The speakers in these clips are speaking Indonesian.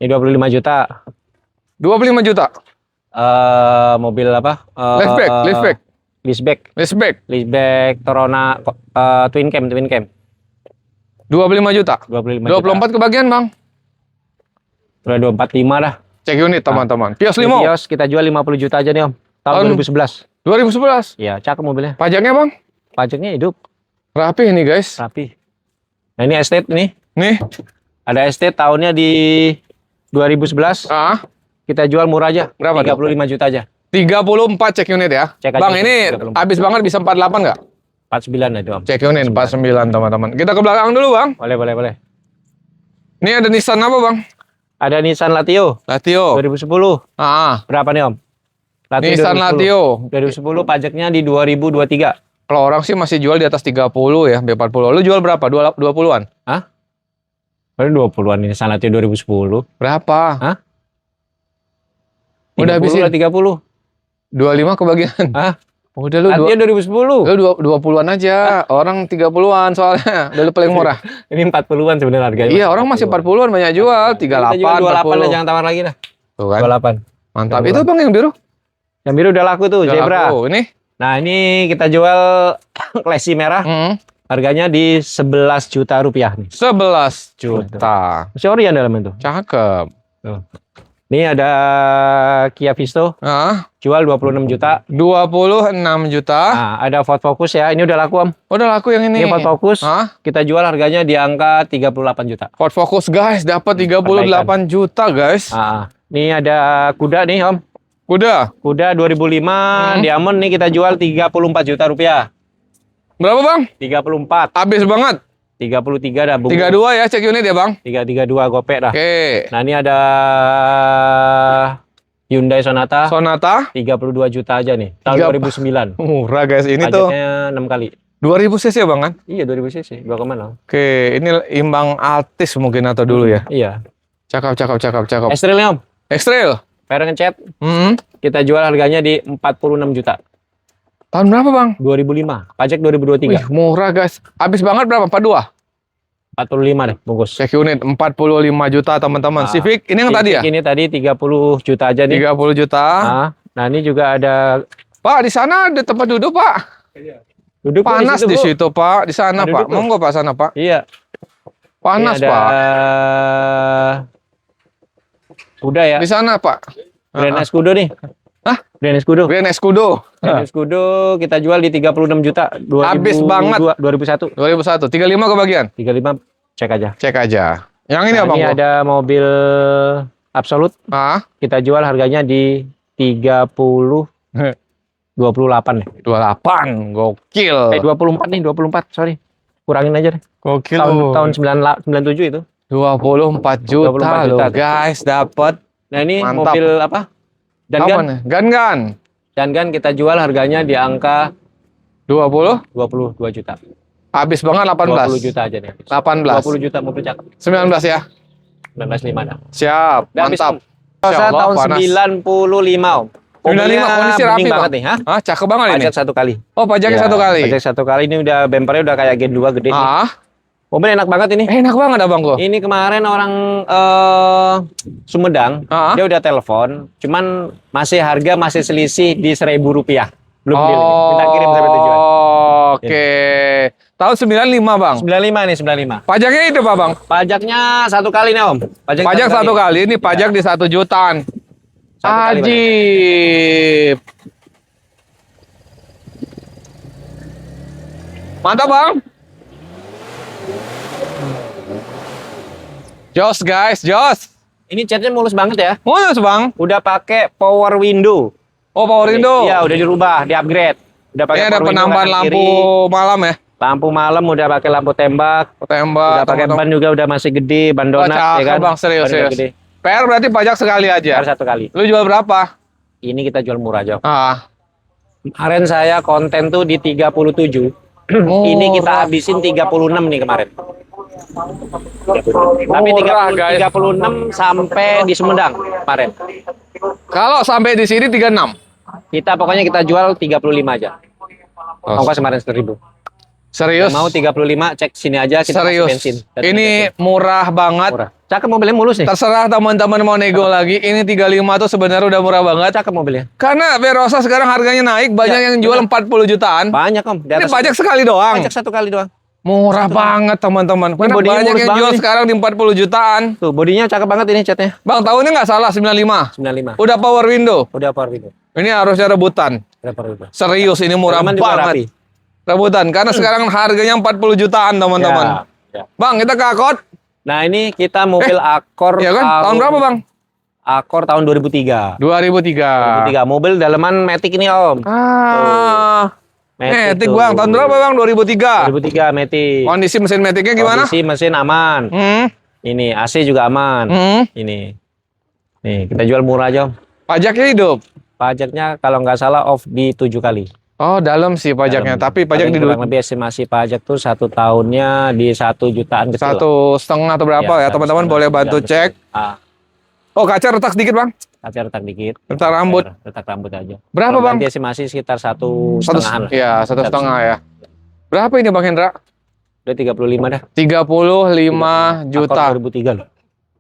Ini 25 juta. 25 juta. Mobil apa? Leaseback Torona twin cam. 25 juta. 25 24 juta. kebagian, Bang. Udah 245 dah. Cek unit, teman-teman. Vios Ini Limo. Vios kita jual 50 juta aja nih, Om. Tahun 2011. 2011. Iya, cakep mobilnya. Pajaknya, Bang? Pajaknya hidup, Rapi ini, guys. rapi. Nah, ini estate nih. Nih. Ada estate tahunnya di 2011. Ah, Kita jual murah aja. Berapa tuh? 35 juta aja. 34 cek unit ya. Cek aja, Bang, ini 34. habis banget bisa 48 nggak? 49 itu, Om. Cek unit 49, teman-teman. Kita ke belakang dulu, Bang. Boleh. Ini ada Nissan apa, Bang? Ada Nissan Latio Latio. 2010. Ah, Berapa nih, Om? Nissan 2010. Latio. 2010 pajaknya di 2023. Kalau orang sih masih jual di atas 30 ya, B40. Lu jual berapa? 20-an? Hah? Baru 20-an ini Nissan Latio 2010. Berapa? Hah? Udah habisin? 30. 25 kebagian. Hah? Udah lu Latio 2010. 20-an aja. Orang 30-an soalnya. Udah lu paling murah. Ini 40-an sebenarnya harganya. Iya, orang masih 40-an banyak jual. 38, Kita jual 28 lah, 40. jangan tawar lagi dah. Tuh kan. 28. Mantap. 28. Itu, Bang, yang biru. Yang biru udah laku tuh, Udah Zebra. laku. Ini. Nah, ini kita jual Classy merah. Harganya di 11 juta rupiah nih. 11 juta. Masih Orion dalamnya tuh. Cakep. Tuh. Ini ada Kia Visto, Ah, jual 26 juta. 26 juta. Nah, ada Ford Focus ya. Ini udah laku, Om. Udah laku yang ini. Ini Ford Focus. Hah? Kita jual harganya di angka 38 juta. Ford Focus, guys, dapat 38 juta, guys. Nah, ini ada kuda nih, Om. Kuda. Kuda 2005 Diamond nih kita jual 34 juta rupiah. Berapa, Bang? 34. Habis banget. 33 dah, Bung. 32 ya, cek unit ya, Bang. 332 gopek dah. Oke. Nah, ini ada Hyundai Sonata. Sonata. 32 juta aja nih. Tahun 2009. Murah, guys. Ini tuh Pajaknya 6 kali. 2000 cc ya, Bang, kan? Iya, 2000 cc. 2,0. Oke, ini imbang Altis mungkin atau dulu ya. Iya. Cakep. X-Trail nih, Om. X-Trail. Fire ngecat. Hmm. Kita jual harganya di 46 juta. Tahun berapa, Bang? 2005. Pajak 2023. Wih, murah, guys. Habis banget berapa? 42? 45 deh bungkus. Cek unit 45 juta, teman-teman. Nah, Civic ini yang tadi ya? Ini tadi 30 juta aja nih. 30 juta. Nah, ini juga ada Pak, di sana ada tempat duduk, Pak. duduk Panas di Bu. situ, Pak. Di sana, Ada Pak. duduk, Bu. Monggo, Pak, sana, Pak. Iya. Panas, Ini ada Pak. kuda ya. Di sana, Pak. Grand Escudo nih. Hah? Grand Escudo. Grand Escudo. Grand Escudo kita jual di 36 juta. 2002, Habis banget. 2001. 2001. 35 kebagian. 35 cek aja. Cek aja. Yang ini Nah, apa, ini Bang? ada mobil Absolut. Ah, Kita jual harganya di 28 nih. 28. Gokil. 24 nih, 24, sorry. Kurangin aja deh. Gokil. Tahun 97 itu. 24 juta 24 loh, juta. guys. Dapat. Nah, ini Mantap. mobil apa? Apa Dangan. nih? Gan-gan. Dangan kita jual harganya di angka 20. 22 juta. Habis banget 18. 20 juta aja nih. 18. 20 juta mobil cakep. 19 ya. 19,5 dah. Siap. Udah habis, Mantap. Om. Rosa Insya Allah, tahun panas. 95, Om. 95, kondisi rapi, bening Bang. banget nih, ha? Ah, cakep banget ini. Pajak 1 kali. Oh, pajaknya Ya, 1 kali. Pajak 1 kali, ini udah bempernya udah kayak Gen 2 gede nih. Ah, Mobil enak banget ini. enak banget abangku. Ini kemarin orang Sumedang, Ah. dia udah telepon, cuman masih selisih di Rp1.000. Belum deal ini. Minta kirim sampai tujuan. Oke. Tahun 95, Bang. 95 nih, 95. Pajaknya itu, Pak, Bang. Pajaknya 1 kali nih, Om. Pajak 1 kali. Ini pajak di 1 jutaan. 1 kali, Bang. Ajib. Mantap, Bang. Jos, guys, jos. Ini catnya mulus banget ya. Mulus, Bang. Udah pakai power window. Oh, power window. Iya, udah dirubah, di-upgrade. Udah pakai Ini ada power window penambahan kanan lampu kiri. malam ya. Lampu malam udah pakai lampu tembak. Tembak. Udah pakai ban juga udah masih gede, ban Oh, donat ya cakep, kan. Bang. Serius, Ban udah serius. gede. PR berarti pajak sekali aja. PR 1 kali. Lu jual berapa? Ini kita jual murah aja. Ah, Kemarin saya konten tuh di 37. Ini kita habisin 36 nih kemarin. Tapi Murah, guys. 36 sampai di Sumedang kemarin. kalau sampai di sini 36. Pokoknya kita jual 35 aja. Ongkos kemarin 1.000. Serius? Mau 35 cek sini aja kita kasih Serius. bensin. Dan Ini bensin. murah banget. Murah. Cakep mobilnya, mulus nih. Terserah teman-teman mau nego lagi. Ini 35 tuh sebenarnya udah murah banget. Cakep mobilnya. Karena Verosa sekarang harganya naik, banyak Ya, yang jual 40 jutaan. Banyak Om. Di Ini atas pajak sekali doang. pajak 1 kali doang. Murah banget teman-teman. Karena bodinya banyak mulus yang banget jual nih. sekarang di 40 jutaan. Tuh, bodinya cakep banget ini catnya. Bang, tahunnya nggak salah 95. 95. Udah power window. Udah power window. Ini harusnya rebutan. Udah power window. Serius ini murah Dalaman juga banget. rapi. Rebutan karena sekarang harganya 40 jutaan teman-teman. Ya. Bang, kita ke Accord. Nah, ini kita mobil Accord Ya kan? Tahun berapa, Bang? Accord tahun 2003. 2003. 2003. Mobil dalaman Matic ini, Om. Matic tuh. Bang, tahun berapa Bang? 2003. 2003 Matic. Kondisi mesin Maticnya gimana? Kondisi mesin aman. Ini AC juga aman. Ini. Nih, kita jual murah aja, Om. Pajaknya hidup. Pajaknya kalau nggak salah off di 7 kali. Oh, dalam sih pajaknya. Dalam. Tapi pajak Paling di kurang lebih estimasi pajak tuh 1 tahunnya di 1 jutaan kecil. 1,5 atau berapa ya? Teman-teman boleh bantu cek. Oh, kaca retak sedikit Bang. Kaca retak dikit. Retak rambut. Retak rambut aja. Berapa Kalau Bang? ganti estimasi sekitar 1,5. Iya, 1,5 ya. Berapa ini Bang Hendra? Udah 35 dah. 35 juta. Accord 2003 loh.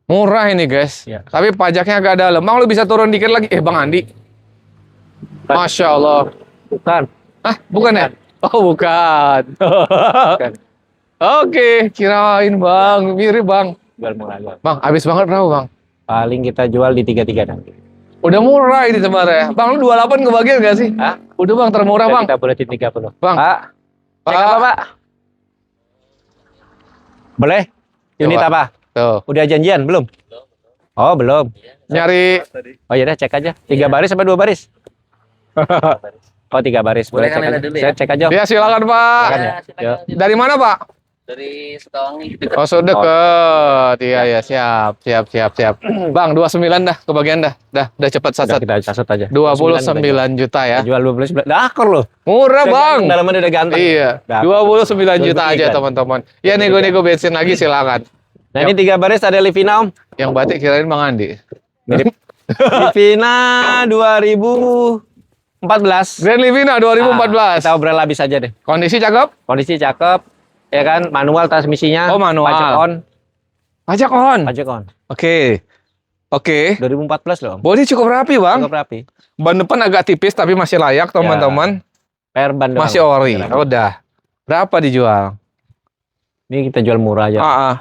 Murah ini guys. Ya. Tapi pajaknya agak dalam. Bang, lu bisa turun dikit lagi. Bang Andi. Masya Allah. Bukan. Ah, bukan ya? Oh, bukan. Bukan. Oke, kirain Bang. Mirip Bang. Jual murah aja. Bang, habis banget berapa Bang? Paling kita jual di 33 dah. Udah murah ini sebenarnya. Bang, lu 28 kebagian gak sih? Hah? Udah Bang, termurah Bang. Kita boleh di 30. Bang. Pak. Cek apa, Pak? Boleh? Unit Coba. apa? Tuh. Udah janjian belum? Oh, belum. Nyari Oh iya dah, cek aja. 3 baris apa 2 baris? Oh, 3 baris. Boleh cek aja. dulu ya? Saya cek aja. Ya, silakan Pak. Silakan ya. Yuk. Dari mana Pak? Dari Sukawang nih. Oh, sudah deket. Iya, ya, siap. Bang, 29 dah kebagian dah. Udah cepet Udah, sasat. kita catat aja. 29 juta ya. Kita jual 29. Dah akor loh. Murah Udah Bang. ganteng, dalamannya udah ganteng. Iya, Udah. 29 juta 23. aja teman-teman. Ya nego-nego bensin lagi silakan. Nah, ini 3 baris ada Livina, Om. Yang batik kirain Bang Andi. Mirip. Livina 2014. Grand Livina 2014. Kita obrol habis aja deh. Kondisi cakep? Kondisi cakep, ya kan? Manual transmisinya. Oh, manual. Pajak on. Pajak on. Pajak on. Oke. 2014 loh, Om. Bodi cukup rapi Bang. Cukup rapi. Ban depan agak tipis tapi masih layak teman-teman. Perban doang. Masih ori. Udah. Berapa dijual? Ini kita jual murah aja. Ah.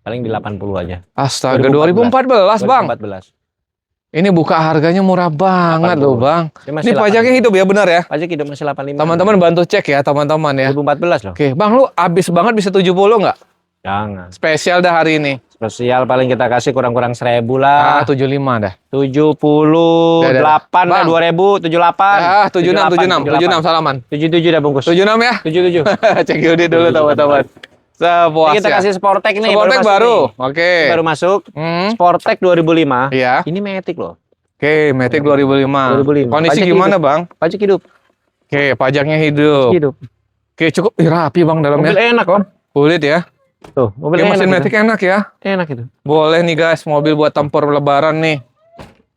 Paling di 80 aja. Astaga, 2014 Bang. 2014. Ini buka harganya murah banget 80. loh Bang. Ini pajaknya hidup ya, benar ya? Pajak hidup masih 85. Teman-teman bantu cek ya teman-teman ya. 2014 loh. Oke, Bang lu abis banget bisa 70 nggak? Jangan. Spesial dah hari ini. Spesial paling kita kasih kurang-kurang 1.000 lah. 75 dah. 78 dah, Bang. 2078. 76 salaman. 77 dah bungkus. 76 ya? 77. Cek Yudi dulu teman-teman. Ini kita kasih Sportec nih. Sportec baru. masuk nih. Oke. Baru masuk. Hmm. Sportec 2005. Iya. Ini Matic loh. Oke, Matic 2005. 2005. Kondisi Pajak gimana, hidup. Bang? Pajak hidup. Oke, pajaknya hidup. Hidup. Oke, cukup rapi, Bang, Mobil dalamnya. enak, Om. Kulit ya. Tuh, mobil Oke, enak. mesin gitu. Matic enak ya. Enak itu. Boleh nih, guys, mobil buat tempur lebaran nih.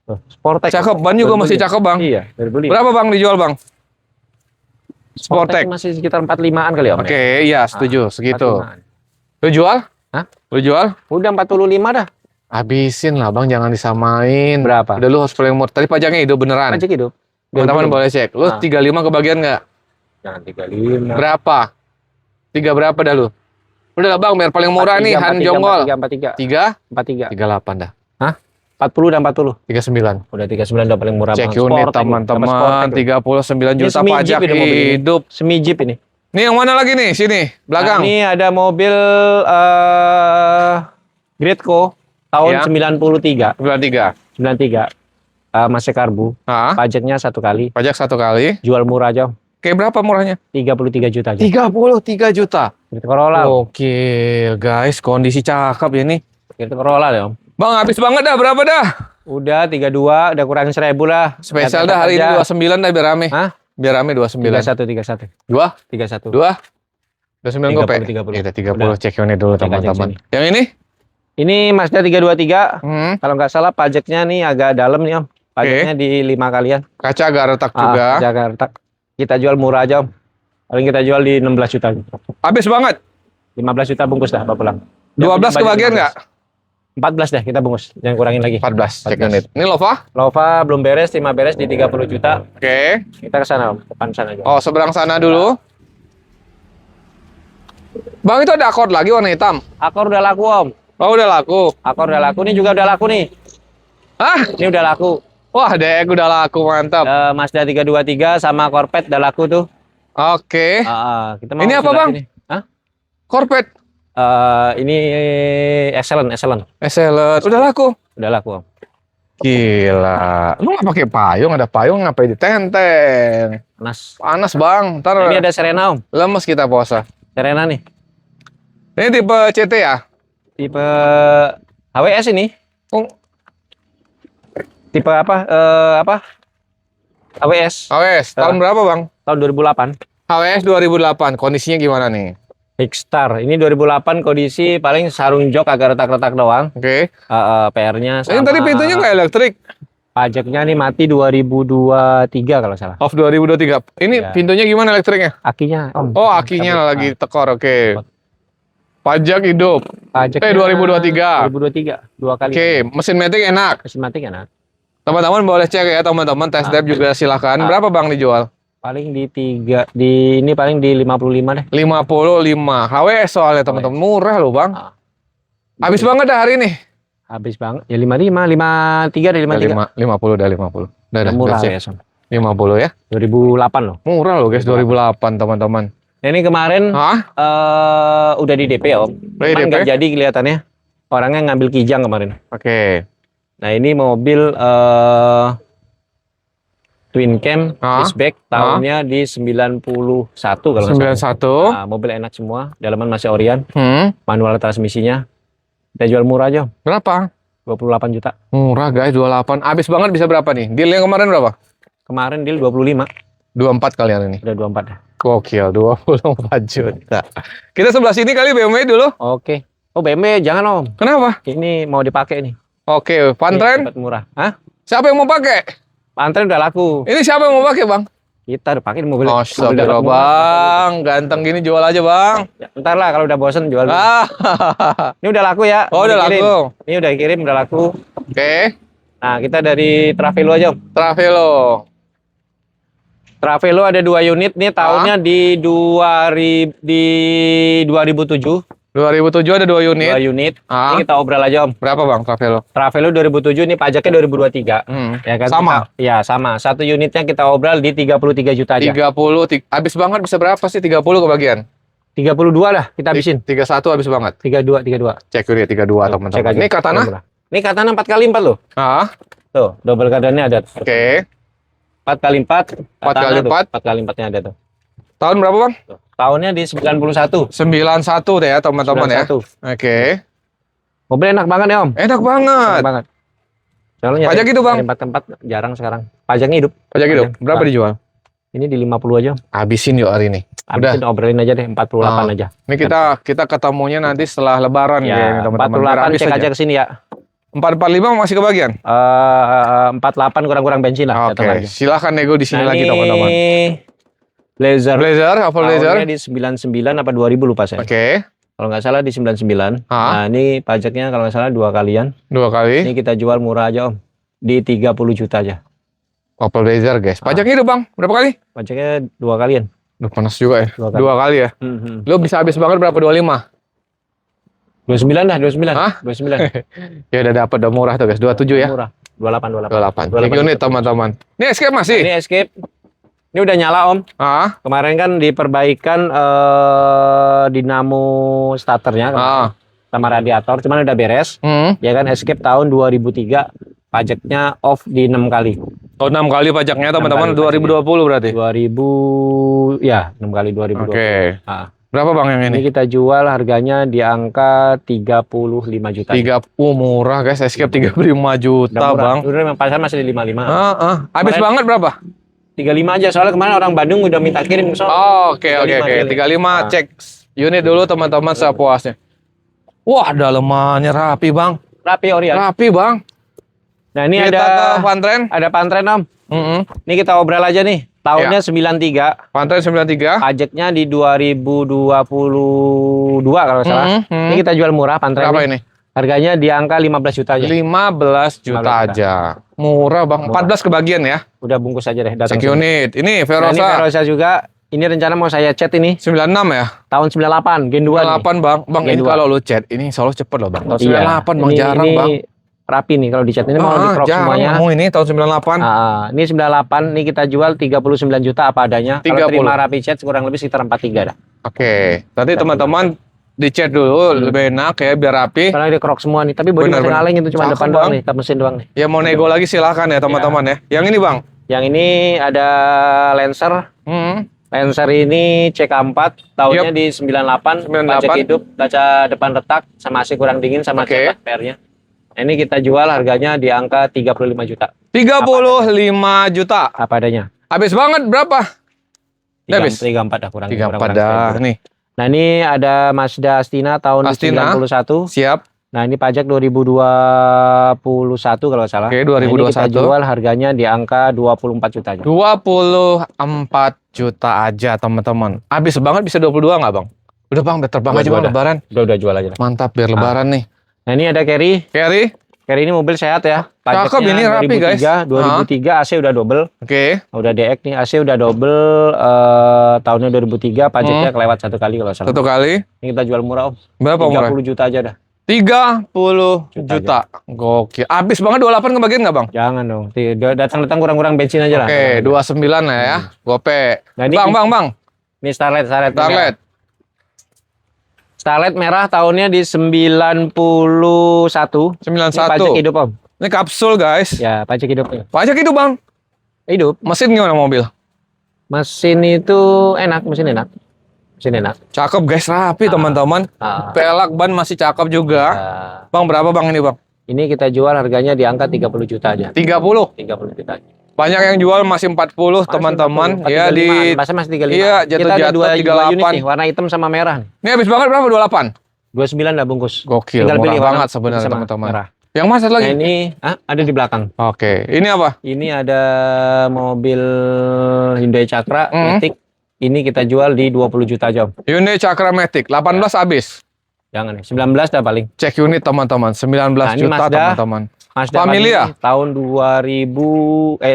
Tuh, Sportec. Cakep, ban juga masih cakep, Bang. Iya, 2005. Berapa, Bang, dijual, Bang? Sportec. masih sekitar 45-an kali ya, Om. Oke, iya, setuju, segitu. 45-an. Lu jual? Hah? Lu jual? Udah 45 dah. Habisin lah, Bang, jangan disamain. Berapa? Udah lu harus paling murah. Tadi pajaknya hidup beneran. Pajak hidup. Teman-teman boleh cek. Lu 35 kebagian nggak? Jangan 35. Berapa? 3 berapa dah lu? Udah lah, Bang, biar paling murah nih, Han Jonggol. 43. 3? 43. 38 dah. 40 dan 40. 39. Udah 39 udah paling murah. Cek Bang. unit Sportec, teman-teman, Sportec. 39 Ini juta semi pajak Jeep ini mobil ini. hidup. Semi Jeep ini. Nih yang mana lagi nih? Sini, belakang. Nah, ini ada mobil Greatco tahun Iya. 93. 93. 93. Masih karbu. Nah, Pajaknya 1 kali. pajak 1 kali. Jual murah aja. Oke, berapa murahnya? 33 juta aja. 33 juta. Great Corolla. Oke, guys, kondisi cakep ya nih. Great Corolla deh, Om. Bang, habis banget dah. Berapa dah? Udah 32, udah kurangin 1.000 lah. Spesial dah hari ini 29 dah biar rame. Hah? Biar rame 29. 31. 2? 31. 2? 29 gope. 30. Iya, 30. Udah. Cek unit dulu Cek aja teman-teman. sini. Yang ini? Ini Mazda 323. Hmm, Kalau nggak salah pajaknya nih agak dalam nih, Om. Pajaknya di 5 kalian. kaca agak retak juga. Jakarta. Kita jual murah aja, Om. Paling kita jual di 16 juta. Habis banget. 15 juta bungkus dah, bawa pulang. 12 Yang punya kebagian budget nggak? 14 deh kita bungkus. Jangan kurangin lagi. 14 cek 14. unit. Ini Lova? Lova belum beres, 5 beres di 30 juta. Oke. Kita ke sana, Om. Depan sana aja. Oh, seberang sana dulu. Bang, itu ada Accord lagi warna hitam. Akor udah laku, Om. Oh, udah laku. Akor udah laku, ini juga udah laku nih. Hah? Ini udah laku. Wah, Dek udah laku, mantap. Mazda 323 sama Corvette udah laku tuh. Oke. Kita mau Ini apa, sebelah Bang? sini. Hah? Corvette. Ini excellent. Excellent. Udah laku. Udah laku, Om. Gila. Lu nggak pakai payung? Ada payung ngapain ditenteng? Panas, Bang. Ntar Ini ada Serena, Om. lemes kita puasa. Serena nih. Ini tipe CT ya? Tipe HWS ini. Oh, Tipe apa? HWS. HWS. Tahun berapa, Bang? Tahun 2008. HWS 2008. Kondisinya gimana nih? Kickstar. Ini 2008 kondisi paling sarung jok agak retak-retak doang. Oke. PR-nya Ini tadi pintunya nggak elektrik. pajaknya nih mati 2023 kalau salah. Off 2023. Ini Ya. pintunya gimana elektriknya? Akinya, Om. Oh, akinya lagi tekor. Oke. Pajak hidup. Pajaknya 2023. 2023. 2 kali. Oke, mesin matic enak. Mesin mati kan? Teman-teman boleh cek ya, teman-teman test drive juga silakan. Berapa Bang dijual? Paling di ini paling di 55 deh. 55. HWS soalnya teman-teman, murah loh Bang. Ah. Habis banget dah hari ini. Habis banget. Ya 55, 53 deh 53. 50 dah 50. Udah Murah cek. ya, Son. 50 ya. 2008 loh. Murah loh guys, 2008 teman-teman. Nah, ini kemarin Hah? udah di DP ya, Om. Udah di Cuman DP? nggak jadi kelihatannya. Orangnya ngambil kijang kemarin. Oke. Nah, ini mobil twin cam, hatchback, tahunnya di 91 kalau nggak salah. 91. Nah, mobil enak semua, dalaman masih Orion, Hmm. manual transmisinya. Kita jual murah aja, Om. Berapa? 28 juta. Murah guys, 28. Habis banget bisa berapa nih? Deal yang kemarin berapa? Kemarin deal 25, 24 kalian ini. udah 24 ya. Gokil, 24 juta. Kita sebelah sini kali BMW dulu. Oke. Oh, BMW jangan, Om. Kenapa? Ini mau dipakai nih. Oke, Ini Pantren. dapat murah. Hah? Siapa yang mau pakai? Pantren udah laku. Ini siapa yang mau pakai, Bang? Kita udah pakai mobil. Astagfirullah, Bang. Ganteng gini jual aja, Bang. Ya, ntar lah kalau udah bosen jual. Ah. Ini udah laku ya. Oh, udah dikirim. laku. Ini udah dikirim, udah laku. Oke. Nah, kita dari Travelo aja, Om. Travelo. Travelo ada 2 unit nih, tahunnya di 2007. 2007 ada 2 unit. 2 unit. Ah. Ini kita obrol aja, Om. Berapa, Bang, Travelo? Travelo 2007 ini pajaknya 2023. Ya kan? Sama? Ya, sama. Satu unitnya kita obrol di 33 juta aja. 30. Habis banget bisa berapa sih? 30 kebagian? 32 lah kita habisin. 31 habis banget. 32. Cek unit 32 Cek teman-teman. aja. Ini katana? Ini katana 4x4 loh. Ah. Tuh, double kadannya ada. Oke. 4x4. 4x4. 4x4-nya ada tuh. Tahun berapa, Bang? Tuh. Tahunnya di 91. 91 deh ya, teman-teman ya. 91. Oke. Mobil enak banget ya, Om. Enak banget. Enak banget. Soalnya Pajak itu, Bang? Tempat-tempat jarang sekarang. Pajaknya hidup. Pajak hidup. Berapa Nah, dijual? Ini di 50 aja. Habisin yuk hari ini. Habisin obrolin aja deh 48 aja. Ini kita ketemunya nanti setelah lebaran Ya, kayaknya teman-teman. Biar 48 habis cek aja. aja ke sini ya. 445 masih kebagian? 48 kurang-kurang bensin lah. Oke, datang aja. silahkan nego di sini Nah, lagi ini teman-teman. Blazer. Blazer, apa Blazer? Tahunnya di 99 apa 2000 lupa saya. Oke, Kalau nggak salah di 99. Ah. Nah, ini pajaknya kalau nggak salah 2 kalian. 2 kali. Ini kita jual murah aja, Om. Di 30 juta aja. Opel Blazer guys. Pajaknya hidup Bang, berapa kali? Pajaknya 2 kalian. Duh, panas juga ya. 2 kali. 2 kali ya. Lu bisa habis banget berapa? 25? 29 dah, 29. Hah? 29. Ya udah dapat, udah murah tuh guys. 27 ya. Murah. 28. 28. Cek unit teman-teman. Ini Escape masih? Ini Escape. Ini udah nyala, Om. Ah, Kemarin kan diperbaikan dinamo starternya sama radiator, cuman udah beres. Ya kan, Escape tahun 2003, pajaknya off di 6 kali. Oh, 6 kali pajaknya 6 teman-teman. kali 2020 berarti. 2000 ya, 6 kali 2020. Oke. Ah. Berapa Bang yang Ini ini? kita jual harganya di angka 35 juta. 30 murah guys, Escape 35 juta Bang. Udah memang pasar masih di 55. Habis banget berapa? 35 aja, soalnya kemarin orang Bandung udah minta kirim. Oke. 35 cek unit dulu teman-teman sepuasnya. Wah, dalemannya rapi Bang. Rapi Orion. Rapi Bang. Nah, ini Kita ke Pantren. ada Pantren, Om. Ini kita obrol aja nih. Tahunnya 93. Pantren 93. Pajaknya di 2022 kalau nggak salah. Ini kita jual murah Pantren. Berapa ini? Harganya di angka 15 juta aja. 15 juta 15 aja. Murah Bang. 14 kebagian ya. Udah bungkus aja deh datang Check sini. unit. Ini Nah, Verosa. ini Verosa juga. Ini rencana mau saya chat ini 96 ya. tahun 98 Gen 2 nih. 98 Bang. Bang Gen ini 2. kalau lu chat ini selalu cepet loh Bang. Tahun Iya. 98 Bang, Ini- jarang ini Bang. Rapi nih kalau di chat ini mau di crop jarang semuanya. Bang. Ini tahun 98. Ini 98, ini kita jual 39 juta apa adanya. 30. Kalau terima rapi chat kurang lebih sekitar 43 dah. Oke. Nanti teman-teman dicet dulu lebih enak ya biar rapi. Karena dia krok semua nih, tapi body Benar, masih benar. ngaleng itu cuma Cakep, depan Bang. doang nih, tap mesin doang nih. Ya mau nego lagi silakan ya teman-teman ya. Yang ini Bang. Yang ini ada Lancer. Hmm. Lancer ini CK4, tahunnya di 98, 98. pajak hidup, kaca depan retak, sama AC kurang dingin, sama Oke. PR-nya. Ini kita jual harganya di angka 35 juta. 35 juta. Apa adanya. Habis banget berapa? Udah habis? 34 dah kurang. 34 dah. Nih, Nah ini ada Mazda Astina tahun Astina. 91. siap. Nah ini pajak 2021 kalau nggak salah. Oke, Nah, ini 2021. kita jual harganya di angka 24 juta aja. 24 juta aja teman-teman. Habis banget bisa 22 nggak Bang? Udah Bang, udah terbang aja 22 Bang dah. lebaran. Udah jual aja. Mantap biar lebaran nih. Nah ini ada Carry. Carry. Carry ini mobil sehat ya. Cakep ini, rapi, guys. 2003 AC udah double. Oke. Udah DX nih AC udah double tahunnya 2003 pajaknya kelewat satu kali kalau salah. Satu kali. Ini kita jual murah Om. Berapa murah? 30 juta aja dah. 30 juta. Gokil. Habis banget 28 kebagian nggak Bang? Jangan dong. Datang-datang kurang-kurang bensin aja lah. Oke, 29 lah ya. Gope. Nah, ini Bang. Ini Starlet. Starlet. Starlet merah tahunnya di 91. Ini pajak 91. hidup Om. Ini kapsul guys. Ya, pajak hidupnya. Pajak itu Bang. Hidup. Mesin gimana mobil? Mesin itu mesin enak. Mesin enak. Cakep guys, rapi teman-teman. Pelak ban masih cakep juga. Nah, Bang berapa Bang ini Bang? ini kita jual harganya di angka 30 juta aja. 30. 30 juta aja. Banyak yang jual masih 40 teman-teman. Ya di masih 35. Iya, Kita ada jatuh-jatuh dua unit 38. nih, warna hitam sama merah nih. Ini habis banget berapa? 28. 29 dah bungkus. Gokil, Tinggal murah pilih warna banget sebenarnya sama teman-teman. merah. Yang mas satu Nah, lagi. ini ada di belakang. Oke, ini apa? Ini ada mobil Hyundai Cakra Hmm. Matic. Ini kita jual di 20 juta aja. Om. Hyundai Cakra Matic 18 habis. Jangan nih, 19 dah paling. Cek unit teman-teman, 19 Nah, ini juta Mazda. teman-teman. Mazda Familia? Family tahun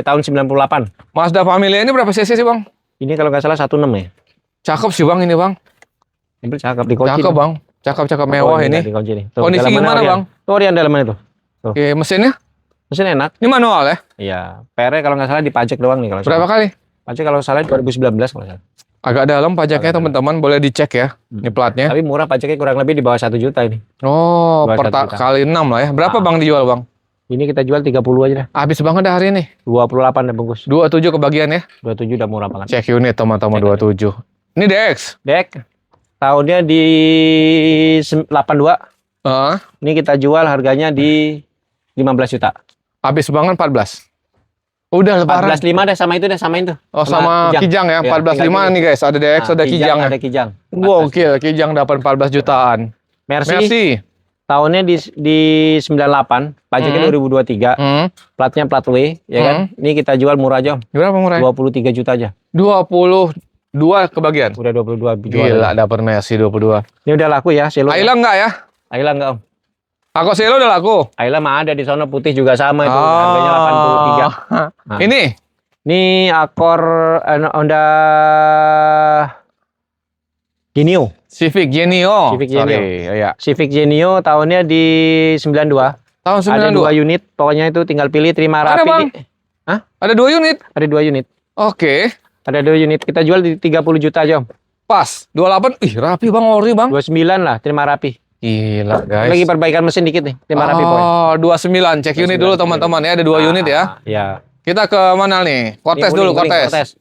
tahun 98. Mazda Familia ini berapa cc sih Bang? Ini kalau nggak salah 16 ya. Cakep sih Bang ini Bang. Mobil cakep di kunci. Cakep Bang. Cakep-cakep mewah ini. Di kunci nih. Tuh, Kondisi dalamannya gimana, Orion. Bang? Tuh Orion dalamannya tuh. Oke, mesinnya? Mesin enak. Ini manual ya? Iya. PR-nya kalau nggak salah dipajak doang nih kalau Berapa salah. kali? Pajak kalau salah 2019 kalau salah. Agak dalam pajaknya teman-teman, boleh dicek ya. Ini platnya. Tapi murah pajaknya kurang lebih di bawah 1 juta ini. Oh, Dua per satu juta. kali 6 lah ya. Berapa Bang dijual Bang? Ini kita jual 30 aja dah. Habis banget dah hari ini. 28 dah bungkus. 27 kebagian ya. 27 udah murah banget. Cek unit teman-teman 27. Ini DX. Dek. Tahunnya di 82. Heeh. Ini kita jual harganya di 15 juta. Habis banget 14. Udah lebaran. 14,5 dah sama itu dah samain tuh. Oh sama Kijang ya, Iya, 14,5 tinggal nih guys. Ada DX, ada Kijang ya. Ada Kijang. Gokil, Kijang dapat 14 jutaan. Mercy, Merci. tahunnya di 98, pajaknya 2023, platnya plat W, ya kan? Ini kita jual murah aja, Om. Berapa murah? 23 juta aja. 22 kebagian. Udah 22 jual. Gila, dapat Merci 22. Ini udah laku ya, Selo. Ayla enggak ya? Ayla enggak, Om. Aku Selo udah laku. Ayla mah ada di sono putih juga sama itu, harganya 83. Nah. Ini Accord Honda Genio. Civic Genio. Civic Genio. Sorry, ya. Civic Genio tahunnya di 92. Tahun Ada 2 92. unit, pokoknya itu tinggal pilih terima Ada, rapi. Bang. Ada 2 unit. Ada 2 unit. Oke. Ada 2 unit. Kita jual di 30 juta aja, Om. Pas. 28. Ih, rapi Bang, ori Bang. 29 lah, terima rapi. Gila, guys. Lagi perbaikan mesin dikit nih, terima rapi poin. Oh, 29. Cek unit dulu teman-teman ya, ada 2 unit ya. Ya. Kita ke mana nih? Cortez Ini dulu, guling, Cortez.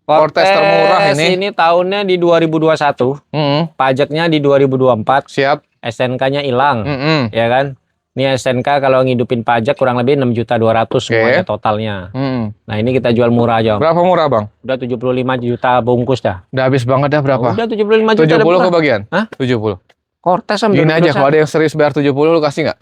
Cortez termurah ini. Ini tahunnya di 2021, pajaknya di 2024, Siap. SNK-nya hilang, Mm-mm. ya kan? Ini SNK kalau ngidupin pajak kurang lebih 6.200.000 semuanya totalnya. Mm. Nah, ini kita jual murah aja, Om. Berapa murah Bang? Udah 75 juta bungkus dah. Udah habis banget dah berapa? Udah 75 juta 70 dah murah. kebagian? Hah? 70. Cortez Om. Gini aja, 2021. kalau ada yang serius bayar 70 lu kasih nggak?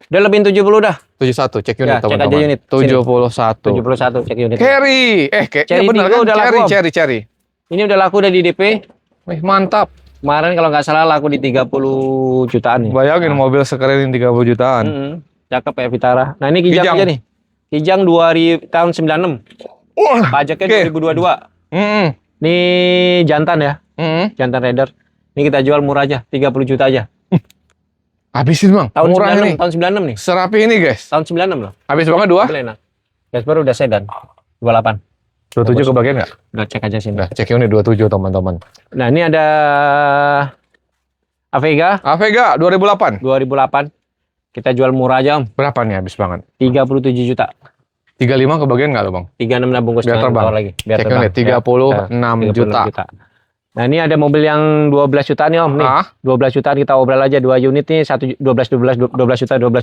Udah lebih 70 dah. 71, cek unit Ya, cek aja teman-teman. unit. 71. 71 cek unit. Carry. Cherry Iya bener Tiggo kan? udah laku, Om. Cherry. Ini udah laku udah di DP. Wih, mantap. Kemarin kalau nggak salah laku di 30 jutaan nih. Bayangin mobil sekeren ini 30 jutaan. Cakep ya Vitara. Nah ini Kijang aja nih. Kijang tahun 96. Pajaknya 2022. Ini jantan ya. Jantan Raider. Ini kita jual murah aja, 30 juta aja. Habisin bang. Tahun murah 96, nih. tahun 96 nih. Serapi ini guys. Tahun 96 loh. Habis banget dua. Gasper udah sedan. 28. 27 kebagian nggak? Udah cek aja sini. Udah cek ini 27 teman-teman. Nah ini ada Avega. Avega 2008. 2008. Kita jual murah aja om. Berapa nih habis banget? 37 juta. 35 kebagian nggak lo bang? 36 lah bungkus. Biar terbang. Lagi. Biar cek terbang. ini 36 juta. Nah ini ada mobil yang 12 jutaan nih om. Nih, 12 jutaan kita obrol aja 2 unit nih. 12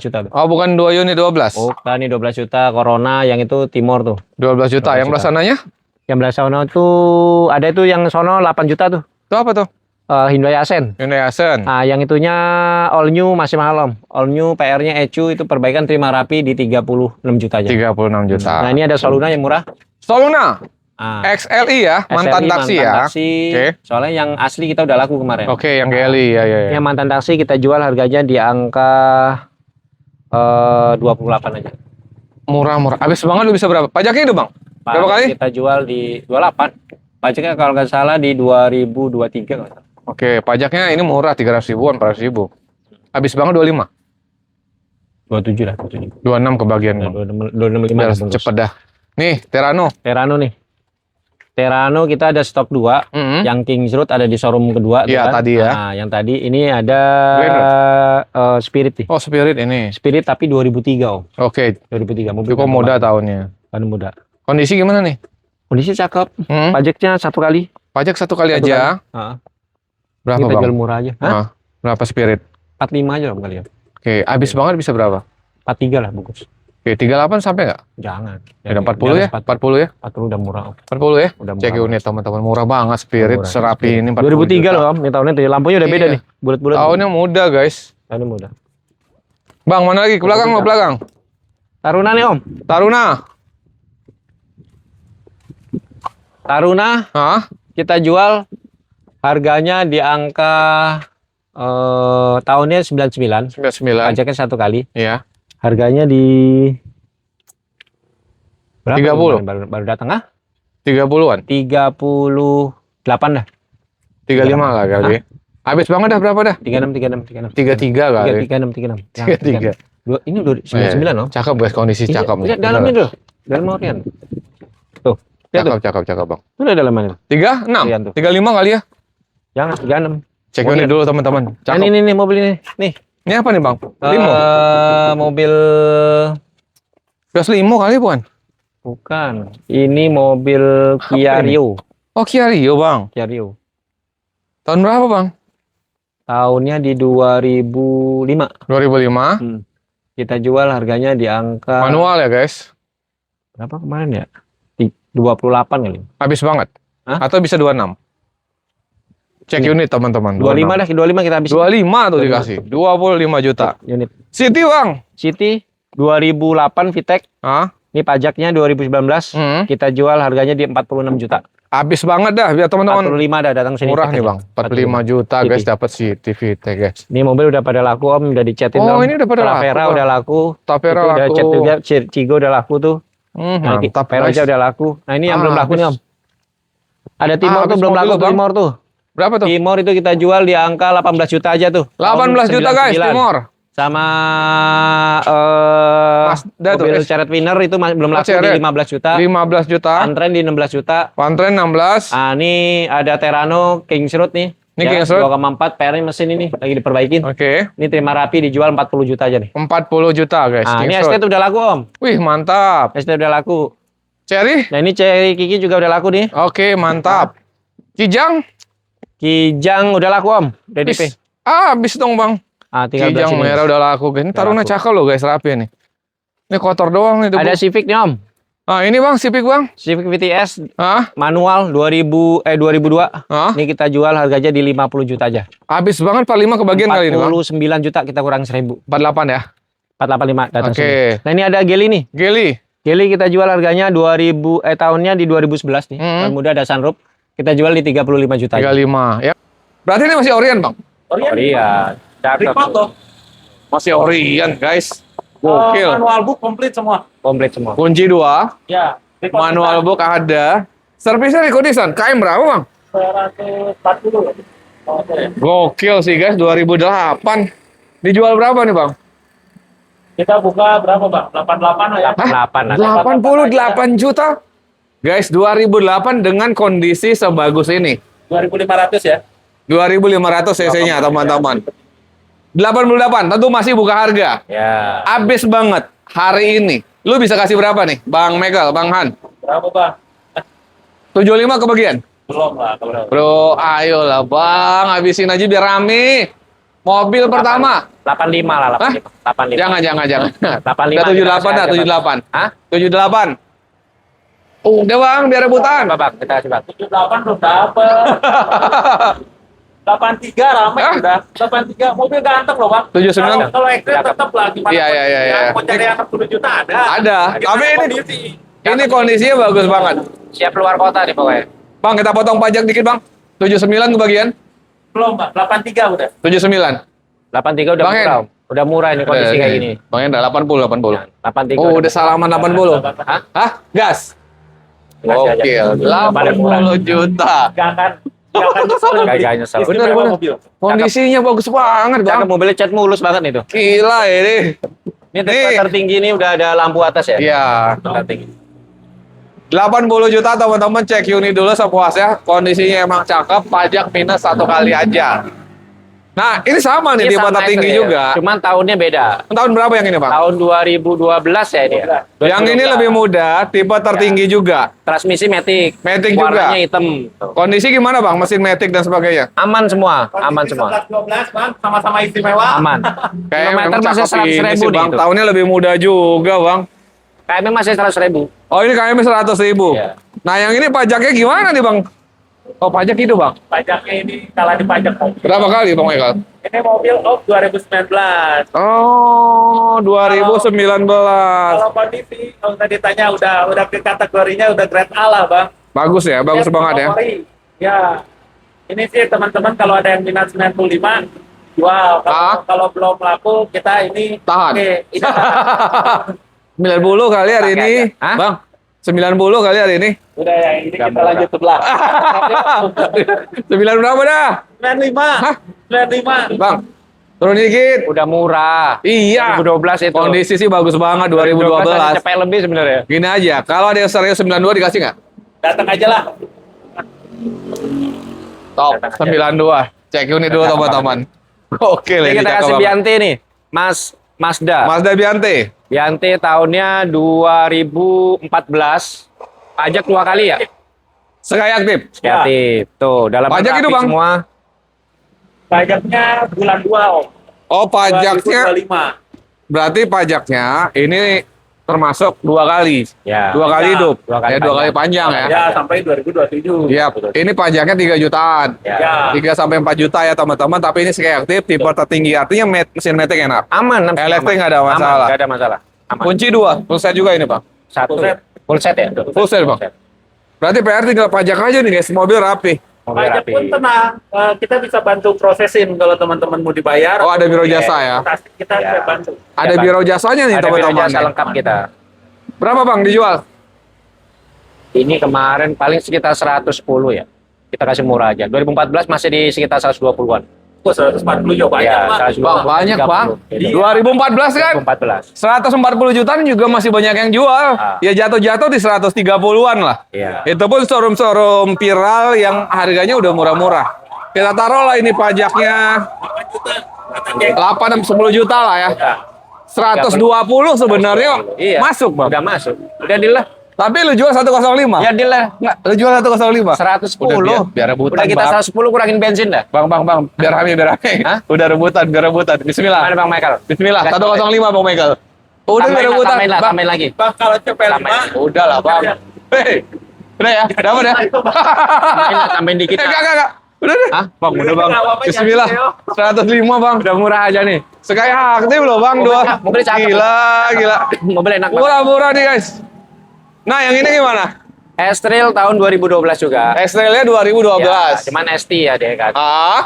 juta. Oh bukan 2 unit 12. Oh ini 12 juta Corona yang itu Timor tuh. 12 juta. Yang belah sananya? Yang belah sono tuh ada itu yang sono 8 juta tuh. Itu apa tuh? Hyundai Accent. Hyundai Accent. Nah, yang itunya all new masih mahal om. All new PR-nya ECU itu perbaikan terima rapi di 36 juta aja. 36 juta. Nah, ini ada Soluna yang murah. Soluna. Ah, XLI ya, mantan SLI, taksi mantan ya. Taksi. Oke. Soalnya yang asli kita udah laku kemarin. Oke, yang GLI ya. Yang mantan taksi kita jual harganya di angka 28 aja. Murah-murah. Habis banget lu bisa berapa? Pajaknya itu, Bang? Berapa kali? Kita jual di 28. Pajaknya kalau nggak salah di 2023 kalau nggak salah. Oke, pajaknya ini murah 300 ribuan, 400 ribu. Habis banget 25. 27 lah, 27. 26 kebagian. Bang. 25 Biar lah bungkus. cepet dah. Nih, Terano. Terano nih. Terano kita ada stok 2. Yang Kings Road ada di showroom kedua. Iya, kan? tadi ya. Nah, yang tadi ini ada Spirit nih. Oh, Spirit ini. Spirit tapi 2003 om. Oke. 2003. Tapi kok muda tahunnya. Kan muda. Kondisi gimana nih? Kondisi cakep. Pajaknya 1 kali. Pajak 1 kali aja. Berapa Kita bang? jual murah aja. Hah? Berapa Spirit? 45 aja om kali ya. Oke, habis banget bisa berapa? 43 lah bungkus. Oke, 38 sampai nggak? Jangan. Ada 40 ya? 40 ya? 40 udah murah om. 40 ya? Udah Cek murah. unit teman-teman, murah banget Spirit Murah. serapi ini 40 2003 juta. loh om. Ini tahunnya tuh. Lampunya udah beda Iya. nih. Bulat-bulat. Tahunnya muda guys. Tahunnya muda. Bang, mana lagi? Ke belakang, ke belakang. Taruna nih om. Taruna. Taruna Hah? kita jual harganya di angka tahunnya 99. 99. Pajaknya 1 kali. Iya. Harganya di berapa? 30. Baru datang ah? 30-an. 38 dah. 35 lah kali. Habis banget dah berapa dah? 36. 33 kali. 36. 33. Ini udah 99 loh. Cakep guys, kondisi cakep nih. Lihat dalamnya dulu. Dalam orian. Tuh. Lihat tuh. Cakep bang. Itu udah dalamannya. 36, Lihat tuh. 35 kali ya. Jangan 36. Cek unit dulu teman-teman. Nah, Cakep. ini mobil ini. Nih. Ini apa nih bang? Limo. Mobil Gas limo kali bukan? bukan. Ini mobil Kia ini? Rio. Oh Kia Rio bang. Kia Rio. Tahun berapa bang? Tahunnya di 2005. 2005. Kita jual harganya di angka Manual ya guys. berapa kemarin ya? 28 kali. Habis banget. Hah? Atau bisa 26. Cek unit teman-teman. 25 dah, 25 kita habis. 25 tuh dikasih. 25 juta. Unit. City bang. City 2008 VTEC. Hah? Ini pajaknya 2019. Kita jual harganya di 46 juta. Habis banget dah biar teman-teman. 45 dah datang sini. Murah nih bang. 45 juta guys City. dapat City VTEC guys. Ini mobil udah pada laku om, udah dicetin Oh, om. ini udah pada laku, Tavera Bang. udah laku. Tavera Itu udah laku. cet juga, Cigo udah laku tuh. Nah, Mantap Peroja guys. udah laku. Nah, ini yang belum laku habis. nih om. Ada Timor tuh habis belum mobil laku lo, Bang. Timor tuh. Berapa tuh? Timor itu kita jual di angka 18 juta aja tuh. 18 juta guys 99. Timor. Sama Mazda tuh, mobil Chariot Winner itu belum laku Chariot. di 15 juta. 15 juta. Antren di 16 juta. Pantren 16. Ah, ini ada Terano Kings Road nih. Ini Kings Road. 2,4 PR mesin ini lagi diperbaikin. Oke. Ini terima rapi dijual 40 juta aja nih. 40 juta guys. Ah, ini Kings ST Road. udah laku om. Wih mantap. ST udah laku. Cherry. Nah ini Cherry Kiki juga udah laku nih. Oke mantap. Kijang. Kijang udah laku om. Udah DP. Habis dong bang. Ah, tinggal Kijang belas ini. merah udah laku guys. Ini Udah Taruna laku. cakep loh guys rapi nih. Ini kotor doang nih. Ada Bu. Civic nih om. Ah ini bang Civic bang. Civic VTS Hah? manual 2002. Hah? Ini kita jual harganya di 50 juta aja. Habis banget 45 kebagian kali ini bang. 49 juta kita kurang 1000. 48 ya. 485 datang Oke. sini. Nah ini ada Geli nih. Geli. Geli kita jual harganya tahunnya di 2011 nih. Hmm. Tahun muda ada sunroof. Kita jual di 35 juta. 35 ya. Berarti ini masih Orion, Bang? Iya. Cakep. Repot loh. Masih Orion, guys. Gokil. Manual book komplit semua. Komplit semua. Kunci 2, Ya. repot manual book ada. Servisnya recondition. KM berapa, Bang? 140. Oke. Gokil sih, guys. 2008. Dijual berapa nih, Bang? Kita buka berapa, Bang? 88 lah ya. 88 lah. 88 juta. Guys, 2008 dengan kondisi sebagus ini. 2.500 ya. 2.500 cc-nya, teman-teman. 88, tentu masih buka harga. Ya. Abis banget hari ini. Lu bisa kasih berapa nih, Bang Michael, Bang Han? Berapa, Bang? 75 kebagian? Belum lah. Belum. Bro, ayolah Bang, habisin aja biar rame. Mobil pertama. 85 lah, 85. 85. Jangan. 85. Udah 78 dah, 78. Hah? 78. Udah Bang, biar rebutan. Apa, Bang? Kita kasih, Bang. 78 belum dapet. 83 ramai Hah? udah. 83 mobil ganteng loh, Bang. 79? Kalau X-Trail tetap lah gimana. Iya, iya, iya, iya. Mau cari yang 60 juta ada. Ada. Kita Tapi ini kondisi. ini kondisinya bagus banget. Siap keluar kota nih pokoknya. Bang, kita potong pajak dikit, Bang. 79 kebagian? Belum, Bang. 83 udah. 79. 83 udah Bang En. murah. Udah murah ini kondisi kayak gini. Bang Hendra 80. 83. Oh, udah salaman 80. Hah? Hah? Gas? Kasih aja. Gokil. Paling murah. 80 juta. Gak akan nyesel. Gak nyesel. Istimewa Bener. mobil. Kondisinya bagus banget, Bang. Cakep, mobilnya cat mulus banget nih tuh. Gila ini. Ini tipe tertinggi ini udah ada lampu atas ya? Iya. Tertinggi. 80 juta teman-teman, cek unit dulu sepuasnya. Kondisinya emang cakep, pajak minus 1 kali aja. Nah, ini sama nih Ini tipe sama tertinggi X-Trail. juga. Cuman tahunnya beda. Tahun berapa yang ini, Bang? Tahun 2012 ya ini. ya? Yang ini 2012. lebih muda, tipe tertinggi juga. Transmisi matic. Matic juga. Warnanya hitam. Kondisi gimana, Bang? Mesin matic dan sebagainya? Aman semua, aman Kondisi semua. 11-12, Bang. Sama-sama istimewa. Aman. Kayak Kilometer memang masih cakep 100.000 ini sih, nih Bang. itu. Tahunnya lebih muda juga, Bang. KM masih 100.000. Oh, ini KM 100.000. Iya. Nah, yang ini pajaknya gimana nih, Bang? Oh, pajak itu, Bang. Pajaknya ini kalah di pajak mobil. Berapa kali, Bang Michael? Ini mobil off 2019. Oh, 2019. Kalau kondisi, kalau tadi ditanya udah ke kategorinya udah grade A lah, Bang. Bagus ya, bagus Ini banget ya. kategori. Ya. Ini sih teman-teman kalau ada yang minat 95 jual. Kalau belum laku kita ini Tahan. Oke, iya. 90 kali hari Pakai ini. aja. Hah? Bang, 90 kali hari ini. Udah ya, ini kita Gambar. lanjut sebelah. 9 berapa dah? 95. Hah? 95. Bang, turun dikit. Udah murah. Iya. 2012 itu. Kondisi sih bagus banget 2012 2012. cepet lebih sebenarnya. Gini aja, kalau ada yang serius 92 dikasih nggak? Datang aja lah. Top, Datang aja. 92. Cek unit dulu teman-teman. Oke, Ini ini kita cakep kasih banget. Bianti nih. Mazda. Mazda Bianti. Bianti tahunnya 2014. Pajak 2 kali ya? Sekali aktif. Ya. Aktif. Tuh, dalam Pajak itu, Bang? semua. Pajaknya bulan 2, Om. Oh, pajaknya 2025. berarti pajaknya ini termasuk 2 kali. Ya. 2 kali Ya. hidup. 2 kali Ya, 2 kali panjang ya. Ya, sampai 2027. Iya, ini pajaknya 3 jutaan. Ya. 3 sampai 4 juta ya teman-teman, tapi ini sekali aktif tipe tertinggi, artinya mesin matic enak. Aman. Elektrik aman. nggak ada masalah. Nggak ada masalah. Aman. Kunci 2, full set juga ini, Bang. Satu. Full set. Full set ya? Full set, Bang. Berarti PR tinggal pajak aja nih guys, mobil rapi. Mobil Pajak rapi. pun tenang, kita bisa bantu prosesin kalau teman-teman mau dibayar. Oh, ada biro jasa ya. Kita Ya. bisa bantu. Ada Bang. biro jasanya nih Ada biro teman-teman. jasa lengkap kita. Berapa Bang dijual? Ini kemarin paling sekitar 110 ya. Kita kasih murah aja. 2014 masih di sekitar 120-an. Oh, 140 juga banyak, Ya, Bang. 120. Bang, banyak Bang. 30. 2014 kan? 2014. 140 jutaan juga masih banyak yang jual. Ah. Ya jatuh-jatuh di 130-an lah. Iya. Itu pun showroom-showroom viral yang harganya udah murah-murah. Kita taruh lah ini pajaknya 8 sampai 10 juta lah ya. 120 sebenarnya Iya. masuk Bang. Udah masuk. Udah deal lah. Tapi lu jual 105. Ya deal lah. Enggak, lu jual 105. 110. Udah, biar rebutan, Udah kita Bang. 110 kurangin bensin dah. Bang, biar rame, Hah? Udah rebutan, biar rebutan. Bismillah. Mana Bang Michael? Bismillah, Gas 105 Bang Michael. Udah biar rebutan. Tambahin lah, Bang. tambahin lagi. Bang, kalau CP5 Udah lah, Bang. Hei. Udah ya, dapat ya. Tambahin lah, tambahin dikit. lah. Enggak. Udah deh. Hah? Bang, udah Bang. Nggak apa-apa, Bismillah. jangan 105 Bang. Udah murah aja nih. Sekali aktif loh Bang, Mobil cakep. Gila. Mobil enak banget. Murah-murah nih guys. Nah, yang ini gimana? S-Trail tahun 2012 juga. X-Trailnya 2012. Ya, cuman ST ya dia kan. Ah,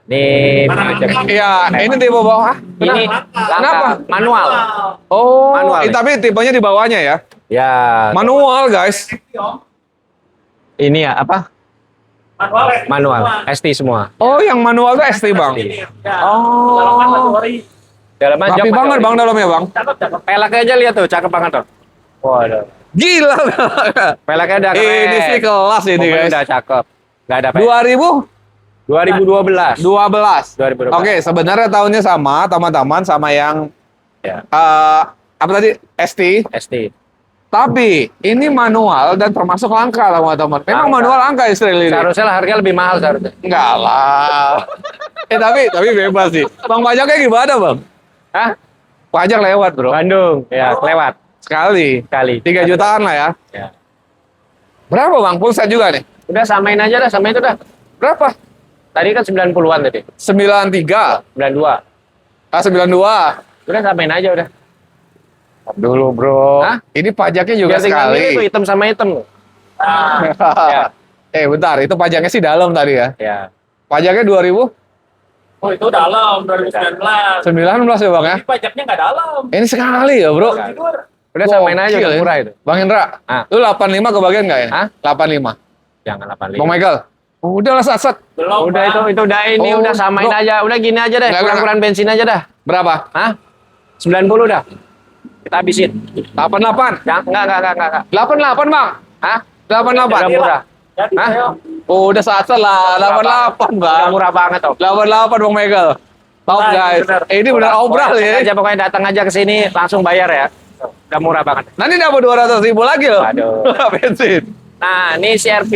Ini pajak. iya, ini tipe bawah. Ini Kenapa? Manual. Oh, Manual nih. tapi tipenya di bawahnya ya. Ya. Manual, guys. Ini ya apa? Manual. Manual. ST semua. Oh, yang manual tuh ST, Bang. Oh. Dalaman Rapi banget, Bang, dalamnya, Bang. Cakep. Pelaknya aja lihat tuh, cakep banget tuh. Waduh. Gila. Pelaknya udah keren. Ini sih kelas ini, Mobilnya guys. udah cakep. Gak ada 2012. 2012. Oke, sebenarnya tahunnya sama, teman-teman, sama yang Ya, apa tadi? ST. ST. Tapi ini manual dan termasuk langka, teman-teman. Memang Langka. manual langka X-Trail ini. Seharusnya lah harga lebih mahal seharusnya. Enggak lah. tapi bebas sih. Bang, pajaknya gimana, Bang? Hah? Pajak lewat, Bro. Bandung. Ya, lewat. Sekali. Kali. 3 jutaan lah ya. Ya. Berapa, Bang? Full set juga nih? Udah samain aja dah, samain itu dah. Berapa? Tadi kan 90-an tadi. 93. 92. 92. Udah samain aja udah. Dulu, Bro. Hah? Ini pajaknya juga Biar tinggal milih tuh sekali. hitam sama hitam. Ya. Bentar. Itu pajaknya sih dalam tadi ya. Ya. Pajaknya 2019 Oh, itu dalam 2019. ya, Bang ya? Ini pajaknya nggak dalam. Ini sekali ya, Bro. Tidur. Udah samain aja Gokil udah ya. murah itu. Bang Indra, Ah. lu 85 kebagian nggak ya? Hah? 85. Jangan 85. Bang Michael, udah lah sat. Belum. Udah Bang. itu udah ini Oh, udah samain bro. aja. Udah gini aja deh. Nggak, Kurang-kurang bensin aja dah. Berapa? Hah? 90 dah. Kita habisin. 88. Enggak. 88, Bang. Hah? 88. Udah murah. Jadi, Hah? ayo. Udah sat lah, 88, Udah Bang. murah banget tuh. 88, Bang Michael. Top, Nah, guys. bener. Ini benar obral ya. Aja pokoknya datang aja ke sini langsung bayar ya. Udah murah banget. Nanti dapat 200.000 lagi loh. Aduh. Bensin. Nah, ini CR-V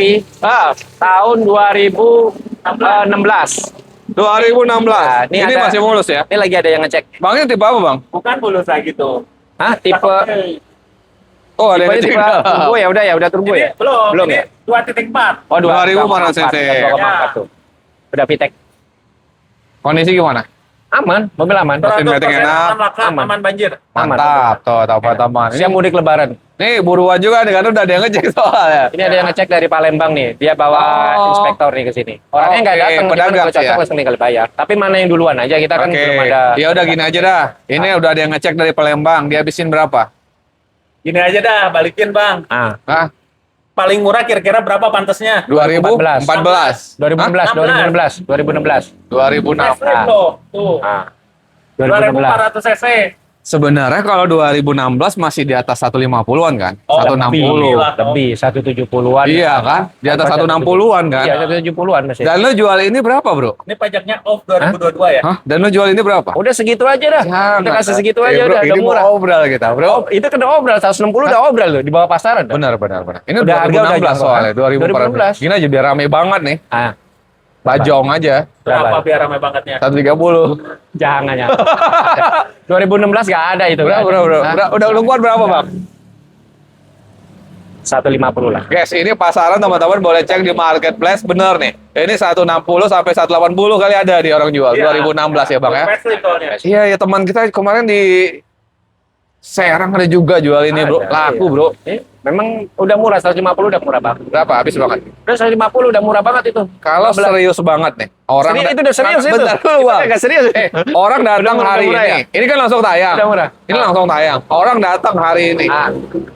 tahun 2016. 2016. Nah, ini ada- masih mulus ya. Ini lagi ada yang ngecek. Bang, ini tipe apa, Bang? Bukan bulus lagi tuh. Hah? Tipe Oh, ada yang tipe ngecek. turbo ya? Udah turbo Ini ya? belum. Belum Ini ya? 2.4. Oh, 2400 cc. 2,4 tuh. Udah Vitek. Kondisi gimana? Aman, mobil aman. Mesin matic enak. Aman. Aman banjir. Mantap, tuh teman-teman. Siap mudik lebaran. Nih buruan juga nih, karena udah ada yang ngecek soalnya. Ini ada yang ngecek dari Palembang nih. Dia bawa Oh. inspektor nih ke sini. Orangnya nggak Oke, datang, cuman pedagang kalau cocok ya? langsung tinggal bayar. Tapi mana yang duluan aja, kita kan Oke, belum ada. ya udah gini aja dah. Ini udah ada yang ngecek dari Palembang. Dihabisin berapa? Gini aja dah, balikin Bang. Ah, Hah? Paling murah kira-kira berapa pantasnya? 2014. 2016, 2016, 2016. 2006. Listrik loh. Tuh. Ah, 2016. 2400 cc. Sebenarnya kalau 2016 masih di atas 150-an kan? Oh, 160. Lebih 170-an. Iya kan? Di atas 160-an kan? Iya, 170-an masih. Dan lo jual ini berapa, Bro? Ini pajaknya off 2022 ya? Hah? Dan lo jual ini berapa? Udah segitu aja dah. Kita kasih segitu aja Bro, udah, ini udah murah. mau obral kita, Bro. Oh, itu kena obral 160 udah obral tuh di bawah pasaran. dah. Benar. Ini Udah harga udah 2016 jangkau, soalnya, kan? 2014. Gini aja biar rame banget nih. Ah, Bajong aja. Berapa biar ramai bangetnya? 130. jangan ya. 2016 nggak ada itu. Berapa, nggak bro? ada. Hah? Udah lu kuat berapa, Bang? 150 lah. Guys, ini pasaran teman-teman boleh cek di marketplace, bener nih. Ini 160 sampai 180 kali ada di orang jual. Iya. 2016 ya, Bang ya. Facelift soalnya. Iya, ya teman kita kemarin di Serang ada juga jual ini, Bro. Ada, Laku, iya. Bro. Memang udah murah 150 udah murah banget. Berapa? Habis banget. Udah 150 udah murah banget itu. Kalau serius banget nih, orang Serius, itu udah serius itu. Bentar dulu, Bang. Kita nggak serius. Orang datang Udah hari murah, ini. Ini kan langsung tayang. Udah murah. Ini langsung tayang. Orang datang hari ini. Ah,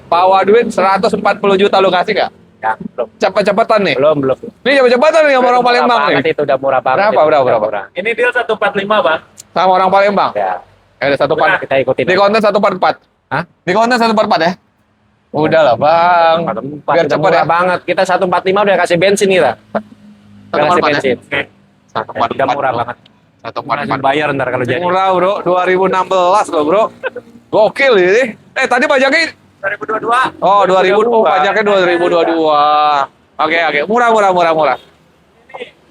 Bawa duit 140 juta lu kasih nggak? ya, belum. Cepet-cepetan nih. Belum. Ini cepet-cepetan nih sama orang Udah Palembang murah nih. banget itu udah murah banget. Berapa, itu, berapa, udah berapa? murah. Ini deal 145 Bang. Sama orang Palembang. Ya, Ada 144. kita ikutin. Di konten 144. Hah? Di konten 144 ya? Udah lah, Bang. Biar Udah cepet murah ya. banget. Kita 145 udah kasih bensin kita. Udah kasih 144 ya? bensin. Oke. Udah murah banget. Langsung bayar ntar kalau jadi. Murah, Bro. 2016 loh, Bro. Gokil ini. Tadi pajaknya 2022. oh 2000 oh pajaknya 2022. Oke. Murah.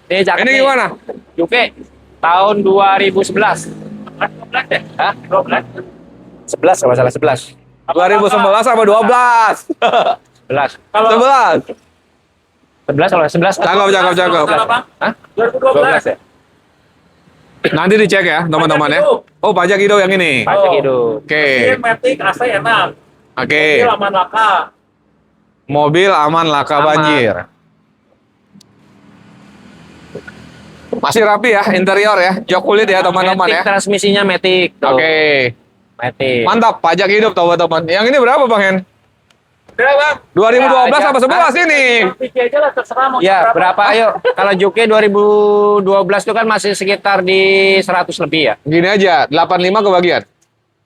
Ini cakep Ini nih. gimana? Juke tahun 2011. 12 ya? Hah? 12. 11 kalau salah 11. 2011 sama 12. 11. Kalau 11. 11 kalau 11. Cakep. Salah, Bang. Hah? 2012 12 ya? Nanti dicek ya, teman-teman ya. Oh, pajak hidup yang ini. Pajak hidup. Oke. Mesin, Matic, AC enak. Oke. Ini laman laka. Mobil aman laka Aman. banjir. Masih rapi ya interior ya. Jok kulit ya teman-teman Matic, ya. transmisinya Matic. Tuh. Oke. Matic. Mantap, pajak hidup teman-teman. Yang ini berapa Bang Hen? Berapa? 2012 Ya, apa 11 ini? Pikir aja lah terserah mau Ya, berapa ayo? Kalau Juke 2012 itu kan masih sekitar di 100 lebih ya. Gini aja, 85 kebagian.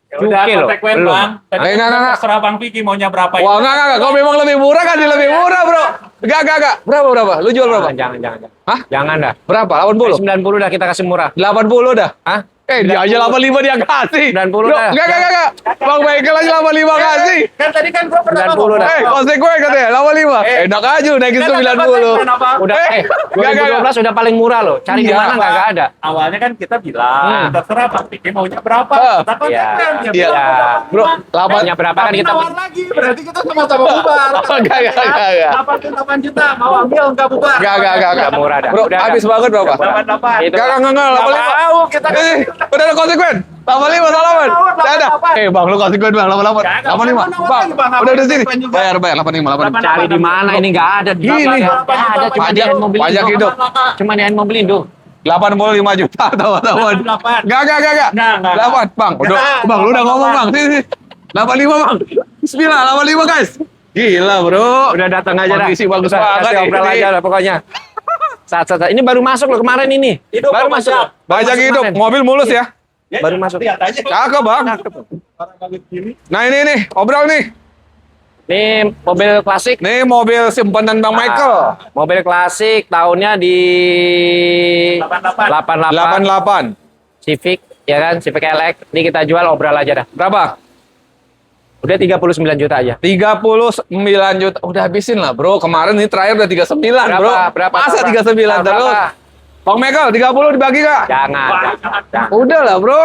Ya udah, Juke loh, konsekuen belum. Bang. Tadi Enggak. terserah Bang Piki maunya berapa. Wah, enggak. Kau memang lebih murah kan? Dia lebih murah, Bro. Enggak. Berapa? Lu jual berapa? Jangan. Hah? Jangan dah. Berapa? 80? 90 dah kita kasih murah. 80 dah. Hah? Dia aja 85 dia kasih. 90 Bro, dah. enggak. Bang Michael aja 85 kasih. Kan tadi kan gua pernah 90 ngomong. dah. Konsekuen katanya 85. Enak aja naikin Kan ada 90. kenapa? Udah Enggak. 2012 udah paling murah loh. Cari di Iya, mana nggak ada. Awalnya kan kita bilang terserah Bang Piki maunya berapa. Kita konsekuen. Iya. Dia bilang Iya. Bro, 8 Maunya berapa kan kita nawar lagi, berarti kita sama-sama bubar. Enggak. 88 juta mau ambil enggak bubar. Enggak. Udah murah dah. Bro, Udah habis dah. banget berapa? 88. Itu. Enggak, 85. Tahu kita Udah ada konsekuen. 85 salaman. Ada. Bang, lu konsekuen Bang, 88. 85. Bang, udah sini. Bayar 85. Cari di mana ini nggak ada. Gini. Nggak ada cuma di hand mobil Pajak Indo. hidup. Cuma di hand mobil Indo. 85 juta teman-teman. 88. Enggak. Enggak. 8, Bang. Udah, Enggak. Bang, lu udah ngomong, Bang. Sini. 85, Bang. Bismillah, 85, guys. Gila, Bro. Udah datang aja dah. Kondisi bagus Udah, banget kasih obrol ini. aja lah pokoknya. Saat ini baru masuk loh kemarin ini. Hidup Baru apa masuk. siap? Baru Pajak masuk hidup, kemarin. mobil mulus ya. Baru masuk. Lihat aja. Cakep, Bang. Orang bagus gini. Nah, ini nih, obrol nih. Ini mobil klasik. Nih mobil simpanan Bang Michael. Mobil klasik tahunnya di 88. 88. Civic, ya kan? Civic LX. Ini kita jual obrol aja dah. Berapa? Udah 39 juta aja. 39 juta. Udah habisin lah, Bro. Kemarin ini terakhir udah 39, Bro. Berapa? Masa Berapa? 39 terus? Berapa? Bang Michael, 30 dibagi, Kak? Jangan. Udah lah, Bro.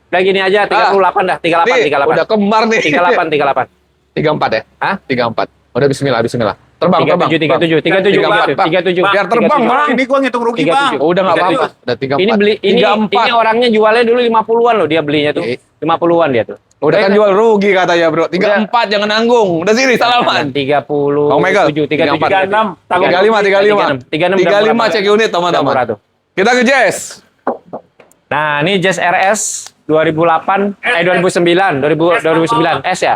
Udah gini aja, 38 dah. 38, Nih, 38. udah kembar nih. 38. 34 ya? Hah? 34. Udah bismillah. Terbang. 37. 37. Biar terbang, Bang. Ini gua ngitung rugi, 37. Bang. Udah enggak apa-apa. Udah 34. Ini beli ini 34. orangnya jualnya dulu 50-an loh dia belinya tuh. 50-an dia tuh. Udah kan jual rugi katanya, Bro. 34 jangan nanggung. Udah sini salaman. 30. Bang Michael, 37, 36. 35. Cek unit, teman-teman. Kita ke Jazz. Nah, ini Jazz RS 2009 S ya.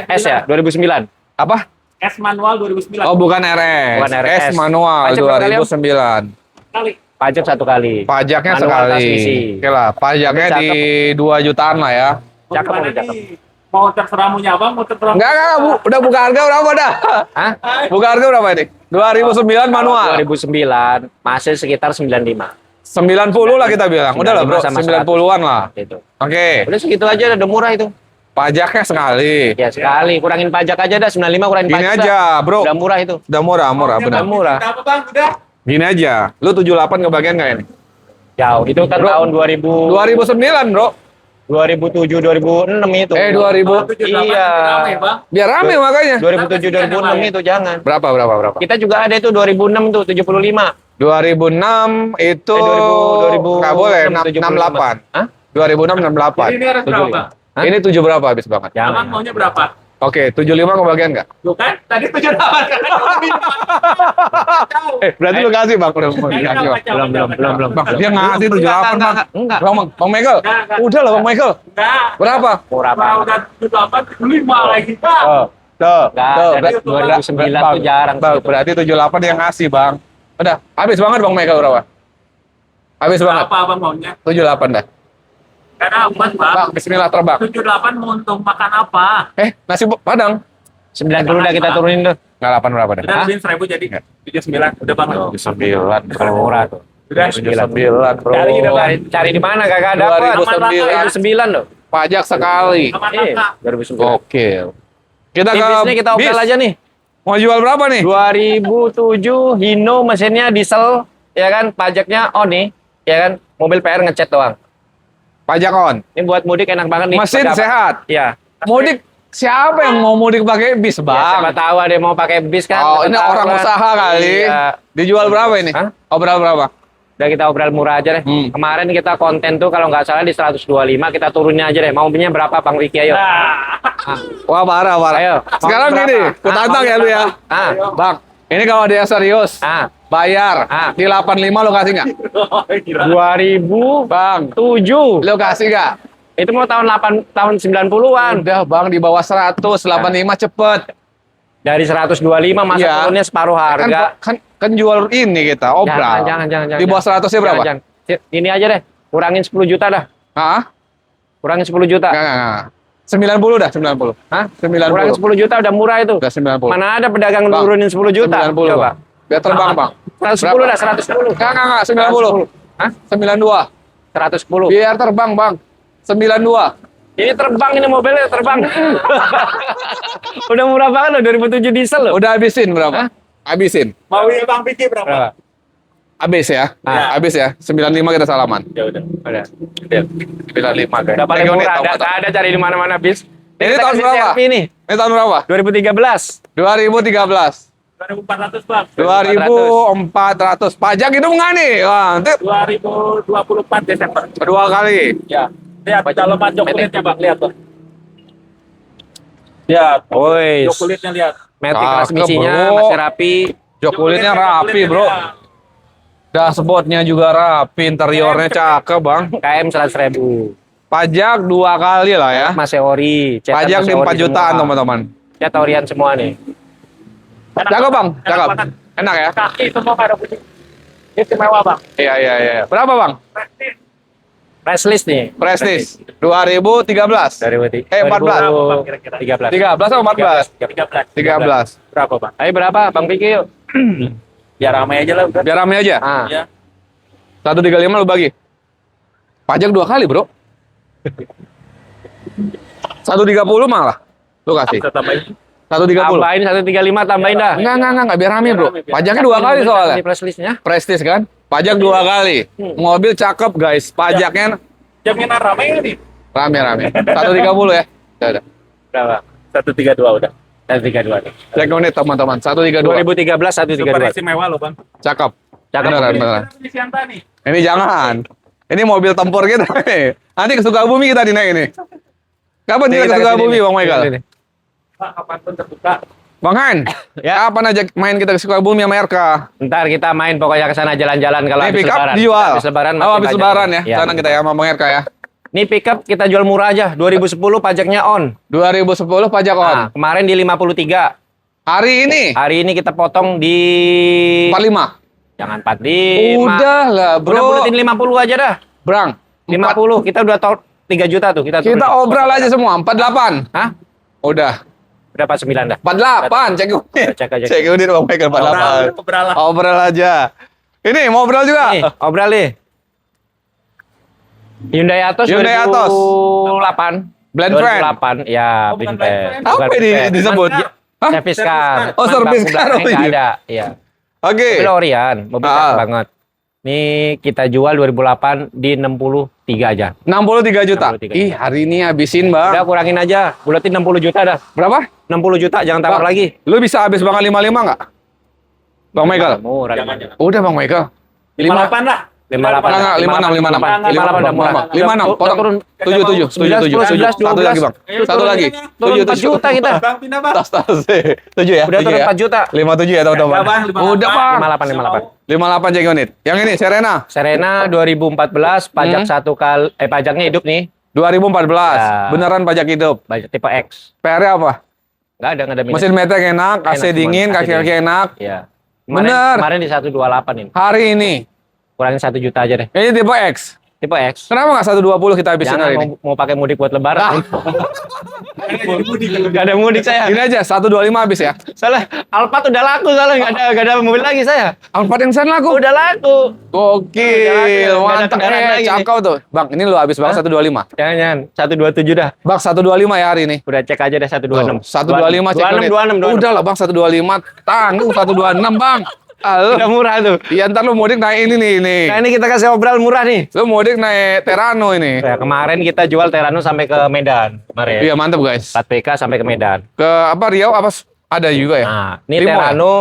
S ya, 2009. Apa? S manual 2009. Oh, bukan RS. Bukan RS. S manual Pajak berapa kali, Om? 2009. Kali. Pajak 1 kali. Pajaknya Manual sekali. transmisi. Oke lah, pajaknya Cakep. di 2 jutaan lah ya. Cakep, Gimana Om, cakep. nih? Mau terserah maunya Abang, mau terserah. Enggak, Bu. Udah buka harga berapa dah? Hah? Buka harga berapa ini? 2009 manual. 2009 masih sekitar 95. 90 lah kita bilang. Udah lah, Bro. 95 sama 90-an lah. Gitu. Oke. Udah segitu aja udah murah itu. Pajaknya sekali. Ya sekali, kurangin pajak aja dah 95 kurangin Gini pajak. aja, dah. Bro. Udah murah itu. Udah murah, benar. murah. Berapa, Bang? Udah. Gini aja. Lu 78 kebagian nggak ini? Jauh. Itu kan Bro, tahun 2000 2009, Bro. 2007 2006 itu. 2000. 78 Iya. rame, Bang. Biar rame makanya. 2007 2006 itu jangan. Berapa? Kita juga ada itu 2006 tuh 75. 2006 itu 2000 nggak boleh 2006, 68. Hah? 2006 Jadi 68. ini harus berapa? 75. Hah? Ini 7 berapa habis banget? Jangan. Abang maunya berapa? Oke, 75 kebagian nggak? Tuh kan, tadi 78 kan. Berarti lu kasih Bang. Udah mau Enggak, dikasih, Bang. Belum. Bang, dia ngasih 78 Bang. Enggak. Bang Michael. Enggak. Udah lah Bang Michael. Enggak. Berapa? Murah Kalau banget. udah 78, 75 lagi, Bang. Tuh. Enggak, dari 2009 tuh jarang Bang, segitu. berarti 78 yang ngasih, Bang. Udah, habis banget Bang Michael berapa? Habis banget. Berapa Abang maunya? 78 dah. Karena aman, Bang. Bang, bismillah terbang. 78 mau untuk makan apa? Nasi Padang. 90 udah kita turunin tuh. Nggak 8 berapa dah? Udah lebihin 1000 jadi 79. Udah Bang. 9 Kalau murah tuh. Udah. 9 bro. Cari di mana kagak ada apa? 2009. 2009 loh. Pajak sekali. Aman Iya, Kak. 2009. Gokil. Kita ke Bisnya kita obrol bis. aja nih. Mau jual berapa nih? 2007 Hino mesinnya diesel, ya kan? Pajaknya on nih, ya kan? Mobil PR ngecat doang. Pajak on. Ini buat mudik enak banget nih. Mesin Pedapat. sehat. Iya. Mudik siapa yang mau mudik pakai bis, Ya, Bang? siapa tahu ada yang mau pakai bis kan? Oh, Siapa ini tahu orang kan. usaha kali. Iya. Dijual berapa ini? Hah? Oh, berapa? Udah kita obrol murah aja deh. Kemarin kita konten tuh kalau nggak salah di 125, kita turunin aja deh. Mau punya berapa Bang Wiki, ayo. Wah, parah. Ayo. Sekarang gini, kutantang ya lu ya. Bang, ini kalau dia serius, bayar di 85 lo kasih nggak? 2000 Bang, 7. lo kasih nggak? Itu mau tahun 90-an. Udah bang, di bawah 100, 85 cepet. Dari 125 masa Iya. turunnya separuh harga. Kan jual ini kita, obral. Jangan. Di bawah 100-nya berapa? Jangan. Ini aja deh, kurangin 10 juta dah. Hah? Kurangin 10 juta. Enggak. 90 dah, 90. Hah? 90. Kurangin 10 juta udah murah itu. Udah 90. Mana ada pedagang Bang, nurunin 10 juta? 90, Coba. Bang. Biar terbang, Bang. 110 dah, 110. Enggak, 90. Hah? 92. 110. Biar terbang, Bang. 92. Ini terbang, ini mobilnya terbang. Udah murah banget loh, 2007 diesel loh. Udah habisin berapa? Habisin. Mau ya Bang Piki berapa? Habis ya? Habis ya? 95 kita salaman. Ya udah. 95 guys. Udah paling murah, ada cari di mana-mana bis. Ini kita tahun kasih berapa? CRV nih. Ini tahun berapa? 2013. 2013. 2400 Bang. 2400. Pajak itu nggak nih? Wah, nanti 2024 Desember. kedua kali. Ya. Lihat dalaman jok kulitnya Bang, lihat Bang. Lihat. Woi. Jok kulitnya lihat. Matic Cakep, transmisinya bro. masih rapi. Jok kulitnya rapi, bro. Dashboardnya juga rapi, interiornya cakep, Bang. KM 100.000. Pajak 2 kali lah ya. Masih ori. Cetan Pajak di masih 4 ori jutaan, semua. teman-teman. Cat orian semua nih. Cakep, Bang. Cakep. banget. Enak ya? Kaki semua pada bunyi. Istimewa Bang. Iya. Berapa, Bang? Price list nih. Prestige 2013. Dari 14. 13. 13 atau 14? 13. Berapa Bang? Ayo berapa? Bang Piki yuk. Biar ramai aja lah udah. Biar rame aja. Ya. 135 lu bagi. Pajak 2 kali, bro. 130 malah. Lu kasih. Kita tambahin. 130. Tambahin 135, tambahin dah. Enggak, biar rame, bro. Pajaknya 2 kali soalnya. Di price listnya. Prestige kan? Pajak 2 kali. Mobil cakep, guys. Pajaknya Jaminan ramai nggak nih? rame. 130 ya. Udah. Berapa? 132 udah. 132 nih. Cek unit teman-teman. 132. 2013 Super 132. istimewa loh Bang. Cakep. Cakep. Beneran. Ini Sianta nih. Ini jangan. Ini mobil tempur kita nih. Nanti ke Sukabumi kita dinaik ini. Kapan kita ke Sukabumi, Bang Michael? Pak, kapanpun terbuka. Bang Han, Ya. kapan aja main kita ke Sukabumi sama RK? Ntar kita main pokoknya ke sana jalan-jalan kalau Ini habis pick up lebaran. dijual. Habis lebaran Oh, masih habis pajak. lebaran ya. Iya. Sana kita ya sama Bang RK ya. Ini pick up kita jual murah aja, 2010 pajaknya on. 2010 pajak on. Nah, kemarin di 53. Hari ini Hari ini kita potong di 45. jangan 45. Udah lah, Udah bro. buletin 50 aja dah. Brang. 50. Kita udah tahu 3 juta tuh kita. Kita turunin. obral aja semua 48. Hah? Udah. Berapa 9 dah? 48, cek unit. Cek aja. Cek unit Bang Michael 48. Obral. Obral aja. Ini mau obral juga. Nih, obral nih. Hyundai Atos Hyundai Atos. 2008. Blend fan. 2008. Ya, Oh, bukan blend fan. blend fan. Apa Bukan ini blend fan. disebut? Cuman Hah? Service car. Oh, Cuman service bangku car, belakangnya oh nggak iya. ada. Iya. Oke. Mobil Orion, mobil cakep banget. Ini kita jual 2008 di 63 aja. 63 juta. 63 Ih, hari ini habisin, Bang. Udah kurangin aja, buletin 60 juta dah. Berapa? 60 juta, jangan tawar Bang, lagi. Lu bisa habis Bang 55 enggak? Bang Michael. Murah. Jangan. Udah Bang Michael. 58 lah. 58. Enggak, 56 udah murah. 56 potong turun 77 Satu lagi Bang. Satu lagi. Turun 4 juta kita. Bang, pindah Bang. Tas 7 ya. Udah 7 turun ya. 4 juta. 57 ya teman-teman. Ya, Bang, 58. Udah Bang. 58. 58 cek unit. Yang ini Serena Serena 2014 pajak satu kali pajaknya hidup nih. 2014. Ya. Beneran pajak hidup. Pajak tipe X. PR-nya apa? Enggak ada minus. Mesin metek enak, AC Enak, dingin, cuman AC kaki-kaki dingin. enak. Iya. Bener. Kemarin di 128 ini. Hari ini. Kurangin 1 juta aja deh. Ini tipe X. Tipe X. Kenapa nggak 120 kita habisin Jangan hari ini? mau pakai mudik buat lebaran. Gak ada mudik saya. Ini aja 125 habis ya. Soalnya Alphard udah laku soalnya gak ada mobil lagi saya. Alphard yang sana laku. Udah laku. Gokil, Nggak ada mantap kendaraan lagi nih. cakep tuh. Bang, ini lu habis Bang 125. Jangan 127 dah. Bang 125 ya hari ini. Udah cek aja deh 126. 125 cek unit. 26. Udah lah Bang 125 tanggung 126 Bang. Udah murah tuh. Iya ntar lu mudik naik ini nih. Nah ini kita kasih obral murah nih. Lu mudik naik Terano ini. Ya, kemarin kita jual Terano sampai ke Medan. Kemarin. Iya mantap guys. 4 PK sampai ke Medan. Ke apa Riau apa ada juga ya? Nah, ini Limo ya? Terano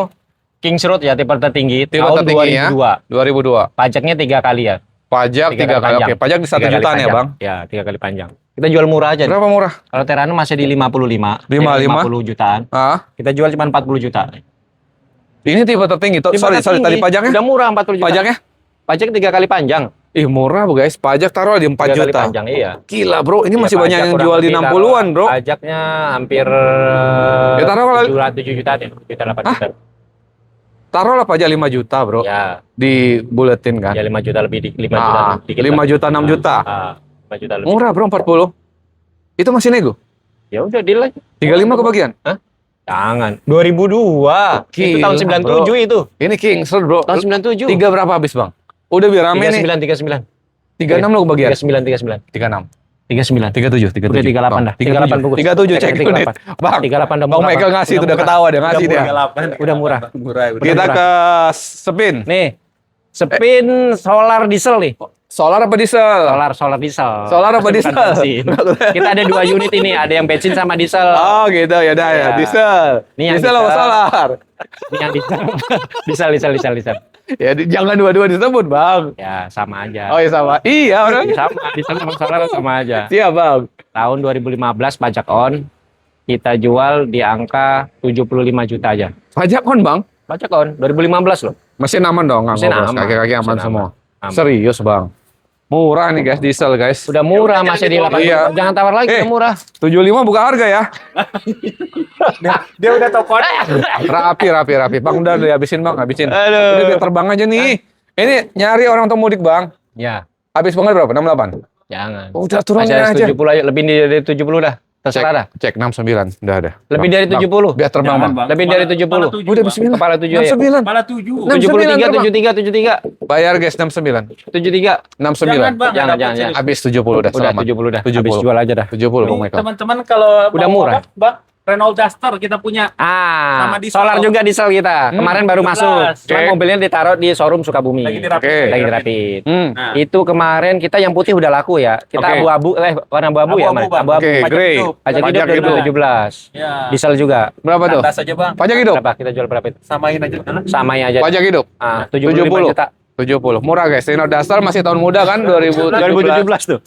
Kings Road ya, tipe tertinggi Tipe tahun tertinggi ya. 2002. 2002. Pajaknya 3 kali ya. Pajak 3 kali. panjang. Oke, pajak di 1 3 kali jutaan ya, panjang. Bang? Ya, 3 kali panjang. Kita jual murah aja. Berapa murah? Kalau Terano masih di 55. 55? 50 jutaan. Ah, Kita jual cuma 40 juta. ini tipe tertinggi. Tipe Sorry, tertinggi. tadi pajaknya? Udah murah 40 juta. Pajaknya? Pajak 3 kali panjang. Ih, murah, guys. Pajak taruh di 4 3 kali juta. panjang, iya. Gila, Bro. Ini Ya, masih banyak pajak yang kurang jual di lebih 60-an, Bro. Pajaknya hampir Ya, taruh kalau- 7 juta deh, 7 8 juta. Taruhlah pajak 5 juta, Bro. Ya, Di buletin kan. ya 5 juta lebih 5 juta Ah, dikit 5 lah. juta, 6 juta. 5 juta lebih. Murah, Bro, 40. Itu masih nego? Ya udah deal aja. 35 kebagian? Jangan. 2002. Itu Gila, tahun 97 itu. Ini Kings Road, Bro. Tahun 97. 3 berapa habis, Bang? Udah biar rame nih. 39. 36 lo kebagian? 39. 36. 39. 37, 37. Udah 38 dah. 38 bungkus. 37 cek unit. 38. Bang, 38 udah Bang murah, Michael Bang. ngasih Udah itu udah murah. ketawa dia ngasih dia. Udah murah. Kita ke spin. Nih. Spin solar diesel nih. Solar apa diesel? Solar diesel. Solar apa Bukan diesel? bensin. Kita ada 2 unit ini, ada yang bensin sama diesel. Oh gitu ya dah ya. Iya. Diesel. Ini yang Diesel apa diesel. solar? Ini yang diesel. Ya jangan dua-dua disebut, Bang. Ya, sama aja. Oh iya sama. Iya orang. Sama, diesel sama solar sama aja. Siap, Bang. Tahun 2015 pajak on, kita jual di angka 75 juta aja. Pajak on, Bang. Pajak on 2015 loh. Mesin aman dong, nggak Mesin ngobros. aman. Kaki-kaki aman Mesin semua. aman. Serius, Bang. Murah nih guys, diesel guys. Udah murah masih di 8. Iya. Jangan tawar lagi, udah murah. 75 buka harga ya. Dia udah toko. Rapi. Bang udah dihabisin, Bang, habisin. Aduh. Udah biar terbang aja nih. Ini nyari orang untuk mudik, Bang. Ya, Habis banget berapa? 68. jangan. Udah turunin Masih ada aja. 70 aja, lebih dari 70 dah. Terserah dah. Cek 69, udah ada. Lebih Bang, dari Bang, 70. Biar terbang, Jangan, Bang. Lebih dari 70. Udah bismillah. Kepala 7 ya. 69. Kepala 7. 73, 69 73. Bayar guys 69. 73. 69. Bang. Jangan. Habis 70 udah Udah selamat. 70 dah. 70. Habis jual aja dah. 70 Bang Ini Michael. teman-teman kalau Udah mau murah. apa, Bang? Renault Duster kita punya. Ah, Sama diesel. solar juga diesel kita. Kemarin baru 17. masuk. Cuma Oke. mobilnya ditaruh di showroom Sukabumi. Lagi Oke. Lagi dirapit. Nah, Itu kemarin kita yang putih udah laku ya. Kita Oke. abu-abu, warna abu-abu ya, Mas? Bang. Abu-abu. Oke, Pajak grey. hidup. Pajak hidup Pajak hidup. 2017. Ya. Diesel juga. Berapa tuh? Lantas aja, Bang. Pajak hidup. Berapa kita jual berapa itu? Samain aja. Samanya aja. Pajak hidup. Ah, 75 juta. 70. Murah guys. Renault Duster masih tahun muda kan 2017 tuh.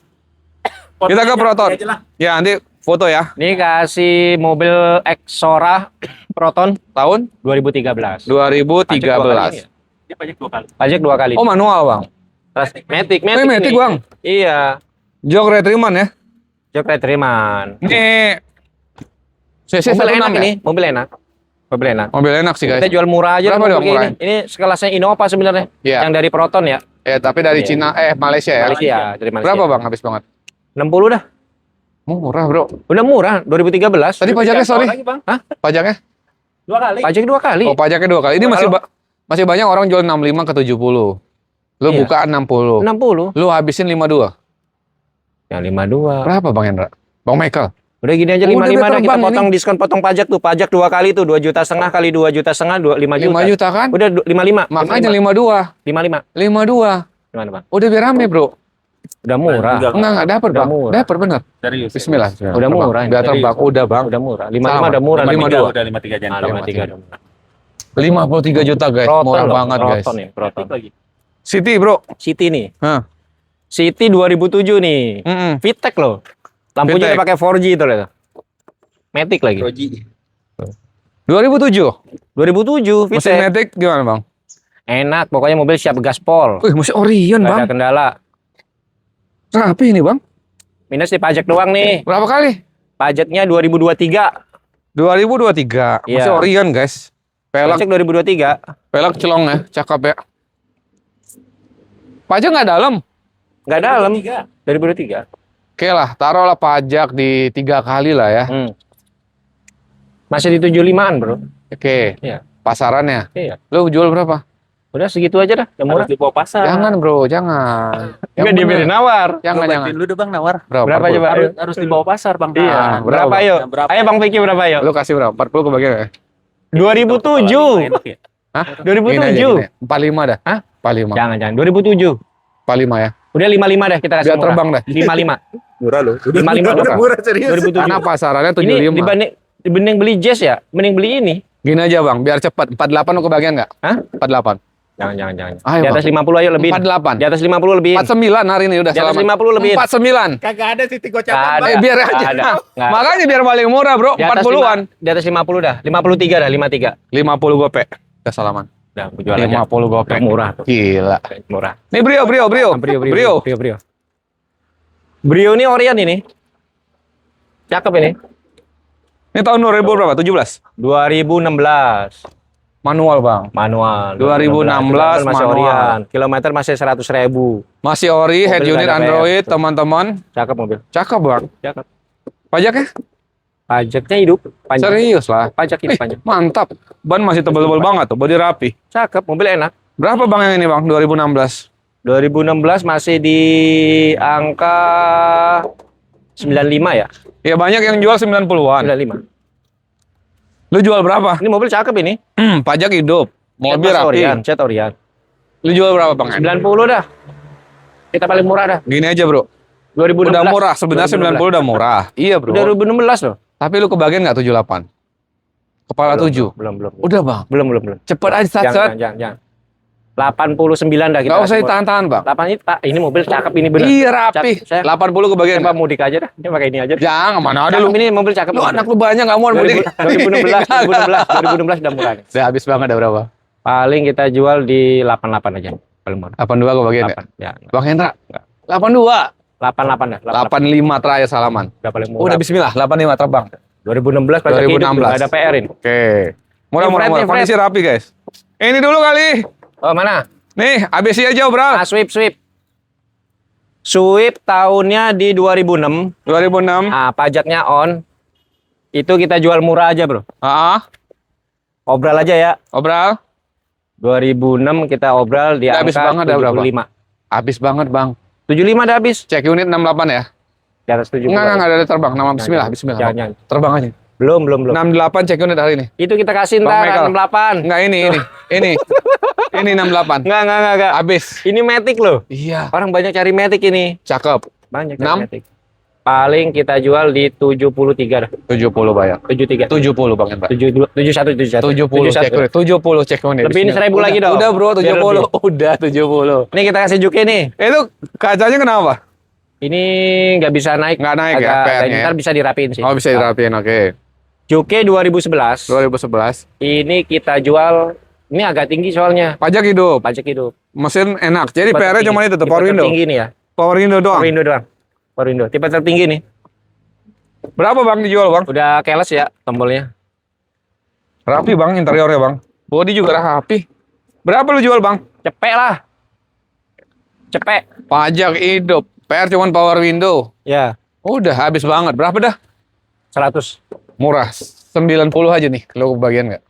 Kita ke Proton. Aja lah. Ya, nanti foto ya. Ini kasih mobil Exora Proton Tahun 2013. 2013. Dia pajak 2 kali. Pajak 2 kali. Oh, manual, Bang. Terus Matic Matic, nih. Bang. Iya. Jok retriman ya. Jok retriman. Ini CC Mobil 16 enak ya? ini, mobil enak. Mobil enak. Mobil enak sih, guys. Kita jual murah aja Berapa mobil dong kayak murah? ini. Ini sekelasnya Innova sebenarnya. Iya. Yang dari Proton ya. Tapi dari Iya. Cina Malaysia ya. Malaysia, dari Malaysia. Berapa, Bang? Habis banget. 60 dah. Murah, Bro. Udah murah 2013. Tadi pajaknya sorry. Lagi, Bang. Hah? Pajaknya? 2 kali. Pajak 2 kali. Oh, pajaknya 2 kali. Ini masih Kalau- masih banyak orang jual 65 ke 70. Lu Iya. buka 60. 60. Lu habisin 52. Yang 52. Berapa, Bang Hendra? Bang Michael. Udah gini aja Udah 55 dah kita terbang potong diskon potong pajak tuh. Pajak 2 kali tuh 2,5 juta kali 2,5 juta 5 juta. 5 juta kan? Udah 55. Makanya 52. 55. 52. Gimana, Bang? Udah biar rame, Bro. Udah murah. Enggak dapat, Udah Bang. murah. Dapat bener. Serius. Bismillah. Udah Terbang. murah ini. Biar terbang. Udah, Bang. Udah murah. 55 Sama. udah murah. 52. Udah 53 jangan. 53 udah murah. 53 juta, guys. Murah loh, banget, guys. Proton ya, Proton. Lagi. City, Bro. City nih. Hah. City 2007 nih. VTEC loh. Lampunya VTEC. udah pakai 4G itu loh. Matic lagi. Roji. 2007. 2007 Mesin VTEC. Matic gimana, Bang? Enak, pokoknya mobil siap gaspol. Wih, mesin Orion, Gak ada Bang. kendala. Rapi ini, Bang. Minus di pajak doang nih. Berapa kali? Pajaknya 2023. 2023. Iya. Mesin Orion, guys. Pelek, Pajak 2023. pelek celong ya. Cakep ya. Pajak nggak dalam. Nggak dalam. 2023. Oke lah, taruhlah pajak di 3 kali lah ya. Masih di 75-an, Bro. Oke. Iya. Pasarannya. Iya. Lu jual berapa? Udah segitu aja dah, yang murah. Harus dibawa pasar. Jangan, Bro, jangan. Enggak diberi bener. nawar. Jangan, Gua jangan. bantuin lu deh, Bang, nawar. Berapa? Berapa 40? coba? Harus dibawa pasar, Bang. Iya. Ah, Berapa berapa? ayo? Berapa? Ayo Bang Vicky berapa ayo? Lu kasih berapa? 40 kebagian ya? 2007. Enak ya? Hah? 2007. Gini aja, gini. 45 dah. Hah? 45. Jangan. 2007. 45 ya. Udah 55 dah kita kasih Biar murah. terbang dah. 55. Murah loh. 55 Udah berapa? Murah serius. 2007. Karena pasarannya Ini 75. dibanding mending beli Jazz ya, mending beli ini Gini aja bang, biar cepat. 48 lo kebagian nggak? Hah? 48. Jangan. Ayo, Di atas Bang. 50 ayo lebih. 48. Di atas 50 lebih. 49 hari ini udah Di atas selamat. 50 lebih. 49. Kagak ada titik Nggak gocapan, ada. Bang. Biar Nggak aja. ada. Nggak ada. Makanya biar paling murah bro, Di atas 40-an. Di atas 50 dah. 53 dah, 53. 50 gope. Udah salaman. Udah, aku jual aja. 50 gope. Murah tuh. Gila. Murah. Nih Brio. Brio. Brio ini Orion ini. Cakep ini. Ini tahun 2000 berapa? 17? 2016. Manual bang. Manual. 2016 masih manual. Orion. Kilometer masih 100.000. Masih ori, head Mobil unit nggak ada Android PR. teman-teman. Cakep mobil. Cakep bang. Cakep. Pajaknya? Pajaknya hidup. Panjang. Serius lah. Pajak hidup Ih, panjang. mantap. Ban masih tebal-tebal banget tuh, bodi rapi. Cakep, mobil enak. Berapa bang yang ini bang? 2016? 2016 masih di angka 95 ya? Ya banyak yang jual 90-an. 95. Lu jual berapa? Ini mobil cakep ini. Pajak hidup. Mobil Cat rapi. Orion, cat Orion. Lu jual berapa bang? 90 dah. Kita paling murah dah. Gini aja bro. 2016. Udah murah. Sebenarnya 90 udah murah. Iya bro. Udah 2016 loh. Tapi lu kebagian nggak 78? Kepala 7? Belum. Udah bang. Belum. Cepet aja sat-sat. Jangan. 89 dah kita. Gak usah kasih ditahan-tahan bang. 8 ini Pak, ini mobil cakep ini bener. Iya rapi. Saya 80 kebagian. coba mudik aja dah. Ini pakai ini aja. Jangan mana ada Cakep lu. ini mobil cakep. Lu anak lu banyak gak mau mudik. 2016 udah murah nih. Udah habis banget, ada berapa? Paling kita jual di 88 aja. Paling murah. 82 kebagian ya? 8. Ya. Bang Hendra? Enggak. 82? 88 dah. 85 terakhir salaman. Udah paling murah. Udah bismillah, 85 terbang. 2016 pajak hidup 2016. nggak ada PR ini. Oke. Murah. Fred. Kondisi rapi guys. Ini dulu kali. Oh mana? Nih, ABC aja bro. Ah, Swift. Swift tahunnya di 2006. 2006. Ah, pajaknya on. Itu kita jual murah aja, Bro. Obral aja ya. Obral. 2006 kita obral di Udah habis angka banget dah berapa? 75. Habis banget bang. 75 udah habis. Cek unit 68 ya? Di atas 70. Enggak ada terbang. Nama bismillah, bismillah. Jangan. Terbang aja. Belum. 68 cek unit hari ini. Itu kita kasih Bang ntar Michael. 68. Enggak ini. Ini 68. Enggak. Habis. Ini Matic loh. Iya. Orang banyak cari Matic ini. Cakep. Banyak 6? cari Matic. Paling kita jual di 73 dah. 70 bayar. 73. 70 bang Hendra. 71. 70 cek unit. 70 cek unit. Lebih ini 1.000 lagi dong. Udah bro, Biar 70. lebih. Udah 70. Ini kita kasih Juke nih. Itu kacanya kenapa? Ini nggak bisa naik. Nggak naik ya, Agak- PR-nya ya? Ntar bisa dirapiin sih. Oh bisa dirapiin, oke. Juke 2011. 2011. Ini kita jual. Ini agak tinggi soalnya. Pajak hidup. Pajak hidup. Mesin enak. Jadi Tipe PR-nya tertinggi. cuma itu tuh, Tipe power window. tertinggi nih ya. Power window doang. Power window doang. Power window. Tipe tertinggi nih. Berapa bang dijual bang? Udah keles ya tombolnya. Rapi bang interiornya bang. Body juga rapi. Berapa lu jual bang? Cepet lah. Cepet. Pajak hidup. PR cuma power window. Ya. Udah habis banget. Berapa dah? 100. Murah. 90 aja nih. Lu kebagian nggak?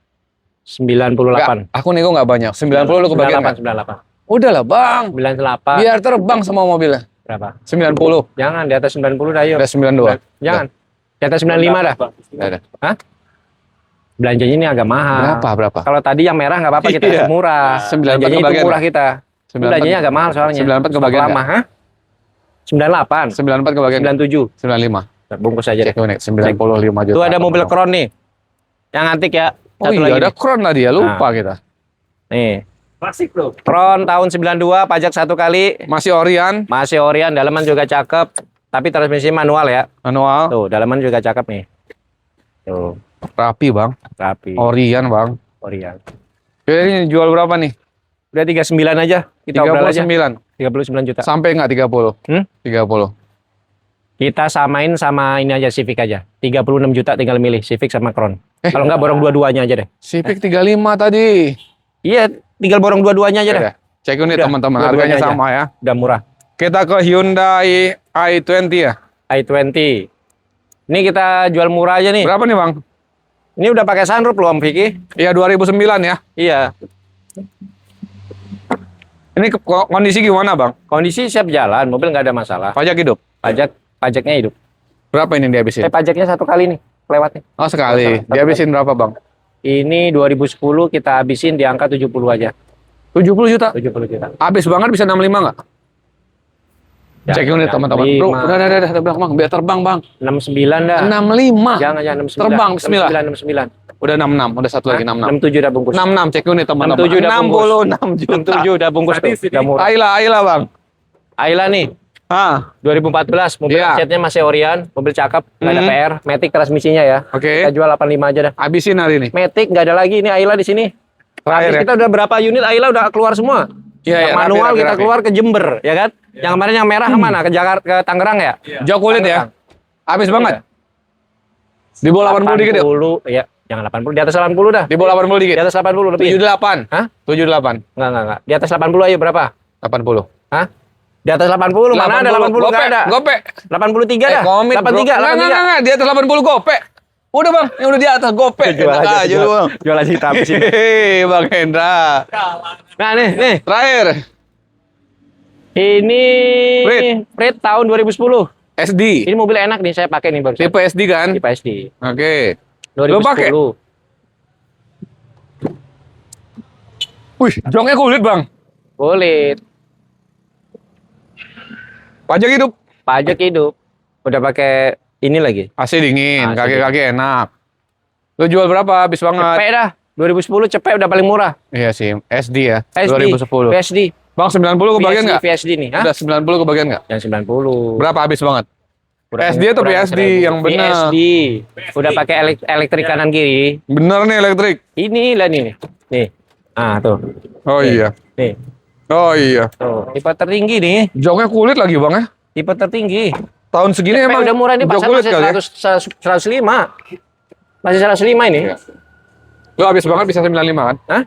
98. Nggak, aku nego nggak banyak. 90 lu kebagian nggak? 98. Udah lah bang. 98. Biar terbang semua mobilnya. Berapa? 90. Jangan di atas 90 dah yuk. Udah 92. Jangan. Di atas 95 dah. Udah. Hah? Belanjanya ini agak mahal. Berapa? Kalau tadi yang merah nggak apa-apa kita Iya. kasih murah. 94 Belanjanya itu kebagian murah nggak? kita. 94. Belanjanya agak mahal soalnya. 94 kebagian Stok lama, hah? 98, 94 kebagian. 97. 95. Bungkus aja deh. Cek unit 95 juta. Tuh ada mobil Crown nih. Yang antik ya. Oh Satu iya lagi ada nih. Crown lah dia, lupa kita. Nih. Klasik bro. Crown tahun 92, pajak 1 kali. Masih Orion, Masih Orion, dalaman juga cakep. Tapi transmisi manual ya. manual, Tuh, dalaman juga cakep nih. Tuh, rapi bang. rapi. Orion bang. Orion. Ini jual berapa nih? Udah 39 aja. Kita obrol aja. 39. 39 juta. Sampai nggak 30? 30. Kita samain sama ini aja, Civic aja. 36 juta tinggal milih, Civic sama Crown. Kalau nggak borong dua-duanya aja deh. Civic 35 tadi. Iya, tinggal borong dua-duanya aja deh. Udah. Cek unit Udah, teman-teman, dua-duanya harganya aja. sama ya. Udah murah. Kita ke Hyundai i20 ya. i20. Ini kita jual murah aja nih. Berapa nih bang? Ini udah pakai sunroof loh Om Vicky. Iya 2009 ya. Iya. Ini kondisi gimana bang? Kondisi siap jalan, mobil nggak ada masalah. Pajak hidup. Pajaknya hidup. Berapa ini dihabisin? Pajaknya 1 kali nih, lewatnya. Oh sekali. Satu Dihabisin berapa bang? Ini 2010 kita habisin di angka 70 aja. 70 juta. 70 juta. Habis banget bisa 65 nggak? Cek unit teman-teman. Bro, udah, terbang bang. Biar terbang bang. 69 dah. 65. Jangan 69. Terbang, bismillah. 69. Udah 66, udah satu lagi 66. 67 udah bungkus. 66 cek unit teman-teman. 67 udah bungkus. 66 juta. 67 udah bungkus tuh. Udah murah. Ayla Bang. Ayla nih, Ah, 2014, mobil Iya. catnya masih Orion, mobil cakep, nggak ada PR, Matic transmisinya ya. oke. Kita jual 85 aja dah. Habisin hari ini. Matic nggak ada lagi, ini Ayla di sini. Terakhir Habis ya. kita udah berapa unit Ayla udah keluar semua. Iya, Yang iya, manual rapi, kita rapi. keluar ke Jember, ya kan? Yang kemarin yang merah kemana? Ke Jakarta, ke Tangerang ya? Jok kulit ya. Habis banget. Di bawah 80 dikit yuk. 80, ya. Jangan 80, di atas 80 dah. Di bawah 80 dikit. Di atas 80 lebih. 78. Hah? 78. Enggak. Di atas 80 ayo berapa? 80. Hah? Di atas 80, mana ada 80 enggak ada. Gope. 83 dah. Komit, 83, bro. 83. Enggak. Di atas 80 gope. Udah Bang, yang udah di atas gope. Jual Enak aja, aja lu Bang. jual aja kita habisin. Hehehe, Bang Hendra. Nah, nih. Terakhir. Ini Freight tahun 2010. SD. Ini mobil enak nih, saya pakai nih baru. Tipe SD kan? Tipe SD. Oke. 2010. Lo pakai? Wih, joknya kulit Bang. Kulit. Pajak hidup. Pajak hidup. Udah pakai ini lagi. AC dingin, AC kaki-kaki enak. Lo jual berapa? Habis banget. Cepet dah. 2010 cepet udah paling murah. Iya sih, SD ya. SD. 2010. PSD. Bang 90 kebagian nggak? PSD nih. Hah? Udah 90 kebagian nggak? Yang 90. Berapa habis banget? PSD atau Kurang PSD 1000. yang benar? PSD. Udah pakai elektrik kanan kiri. Bener nih elektrik. Ini lah nih. Nih. Ah, tuh. Oh iya. Nih. Oh iya. Tuh, tipe tertinggi nih. Joknya kulit lagi Bang ya. Tipe tertinggi. Tahun segini Cepet emang udah murah nih jok pasar kulit masih kali ya. 105. Masih 105 ini. Lo habis banget bisa 95 kan? Hah?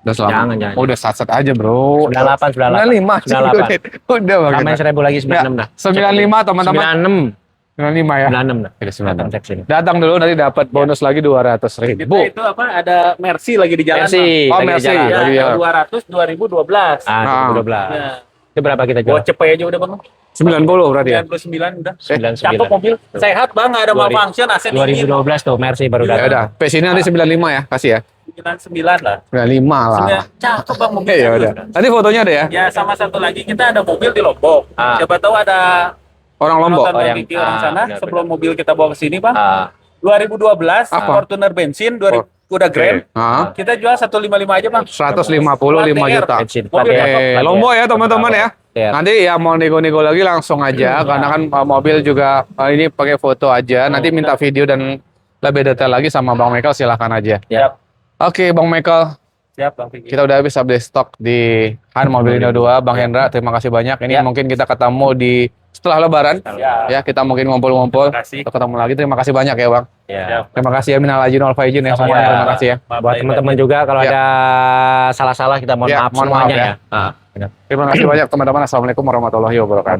Udah selama. Jangan. Oh, udah sat-sat aja bro. 98, 95 sih 98. kulit. Udah Bang. Tambahin 1000 lagi 96 dah. 95 teman-teman. 96. 95 ya. 96 dah. Udah 96. Datang cek sini. Datang dulu nanti dapat bonus lagi 200.000. Kita itu apa? Ada Mercy lagi di jalan. Mercy. Oh, lagi di Mercy. jalan. Bang. Lagi Ya, jalan. 200 2012. Ah, Ah. 2012. Ya. Itu berapa kita Gua jual? cepet aja udah Bang. 90 berarti ya. 99 udah. 99. Cakep mobil. Sehat Bang, nggak ada 2000. malfunction, AC dingin. 2012 tuh Mercy baru Ya datang. udah, PS ini nanti 95 ya, kasih ya. 99 lah. 95 lah. Cakep Bang mobil. Ya udah. Nanti fotonya ada ya. Ya sama satu lagi kita ada mobil di Lombok. Ah. Siapa tahu ada Orang Lombok. penonton yang- Vicky orang sana benar, sebelum mobil kita bawa ke sini Bang. Ah, 2012 Apa? Fortuner bensin 2000 udah Grand. Hah? Kita jual 155 aja Bang. 155 juta. bensin. Mobil Plat cakep. ya. Lombok ya teman-teman ya. Ya. Nanti ya mau nego-nego lagi langsung aja karena kan mobil juga ini pakai foto aja. Nanti minta video dan lebih detail lagi sama Bang Michael silahkan aja. Ya. Oke Bang Michael, Siap Bang Vicky. kita udah habis update stok di Han Mobil Indo 2. Bang Hendra, terima kasih banyak. Ini Ya. mungkin kita ketemu di setelah Lebaran. Ya. Ya, kita mungkin ngumpul-ngumpul. Terima kasih. Kita ketemu lagi. Terima kasih banyak ya Bang. Ya. Terima kasih ya minal aidin wal faizin ya semuanya. Ya. Terima kasih ya. Buat teman-teman juga kalau Ya. ada salah-salah kita mohon Ya, maaf mohon maaf semuanya ya. ya. Ah, benar. Terima kasih banyak teman-teman. Assalamualaikum warahmatullahi wabarakatuh.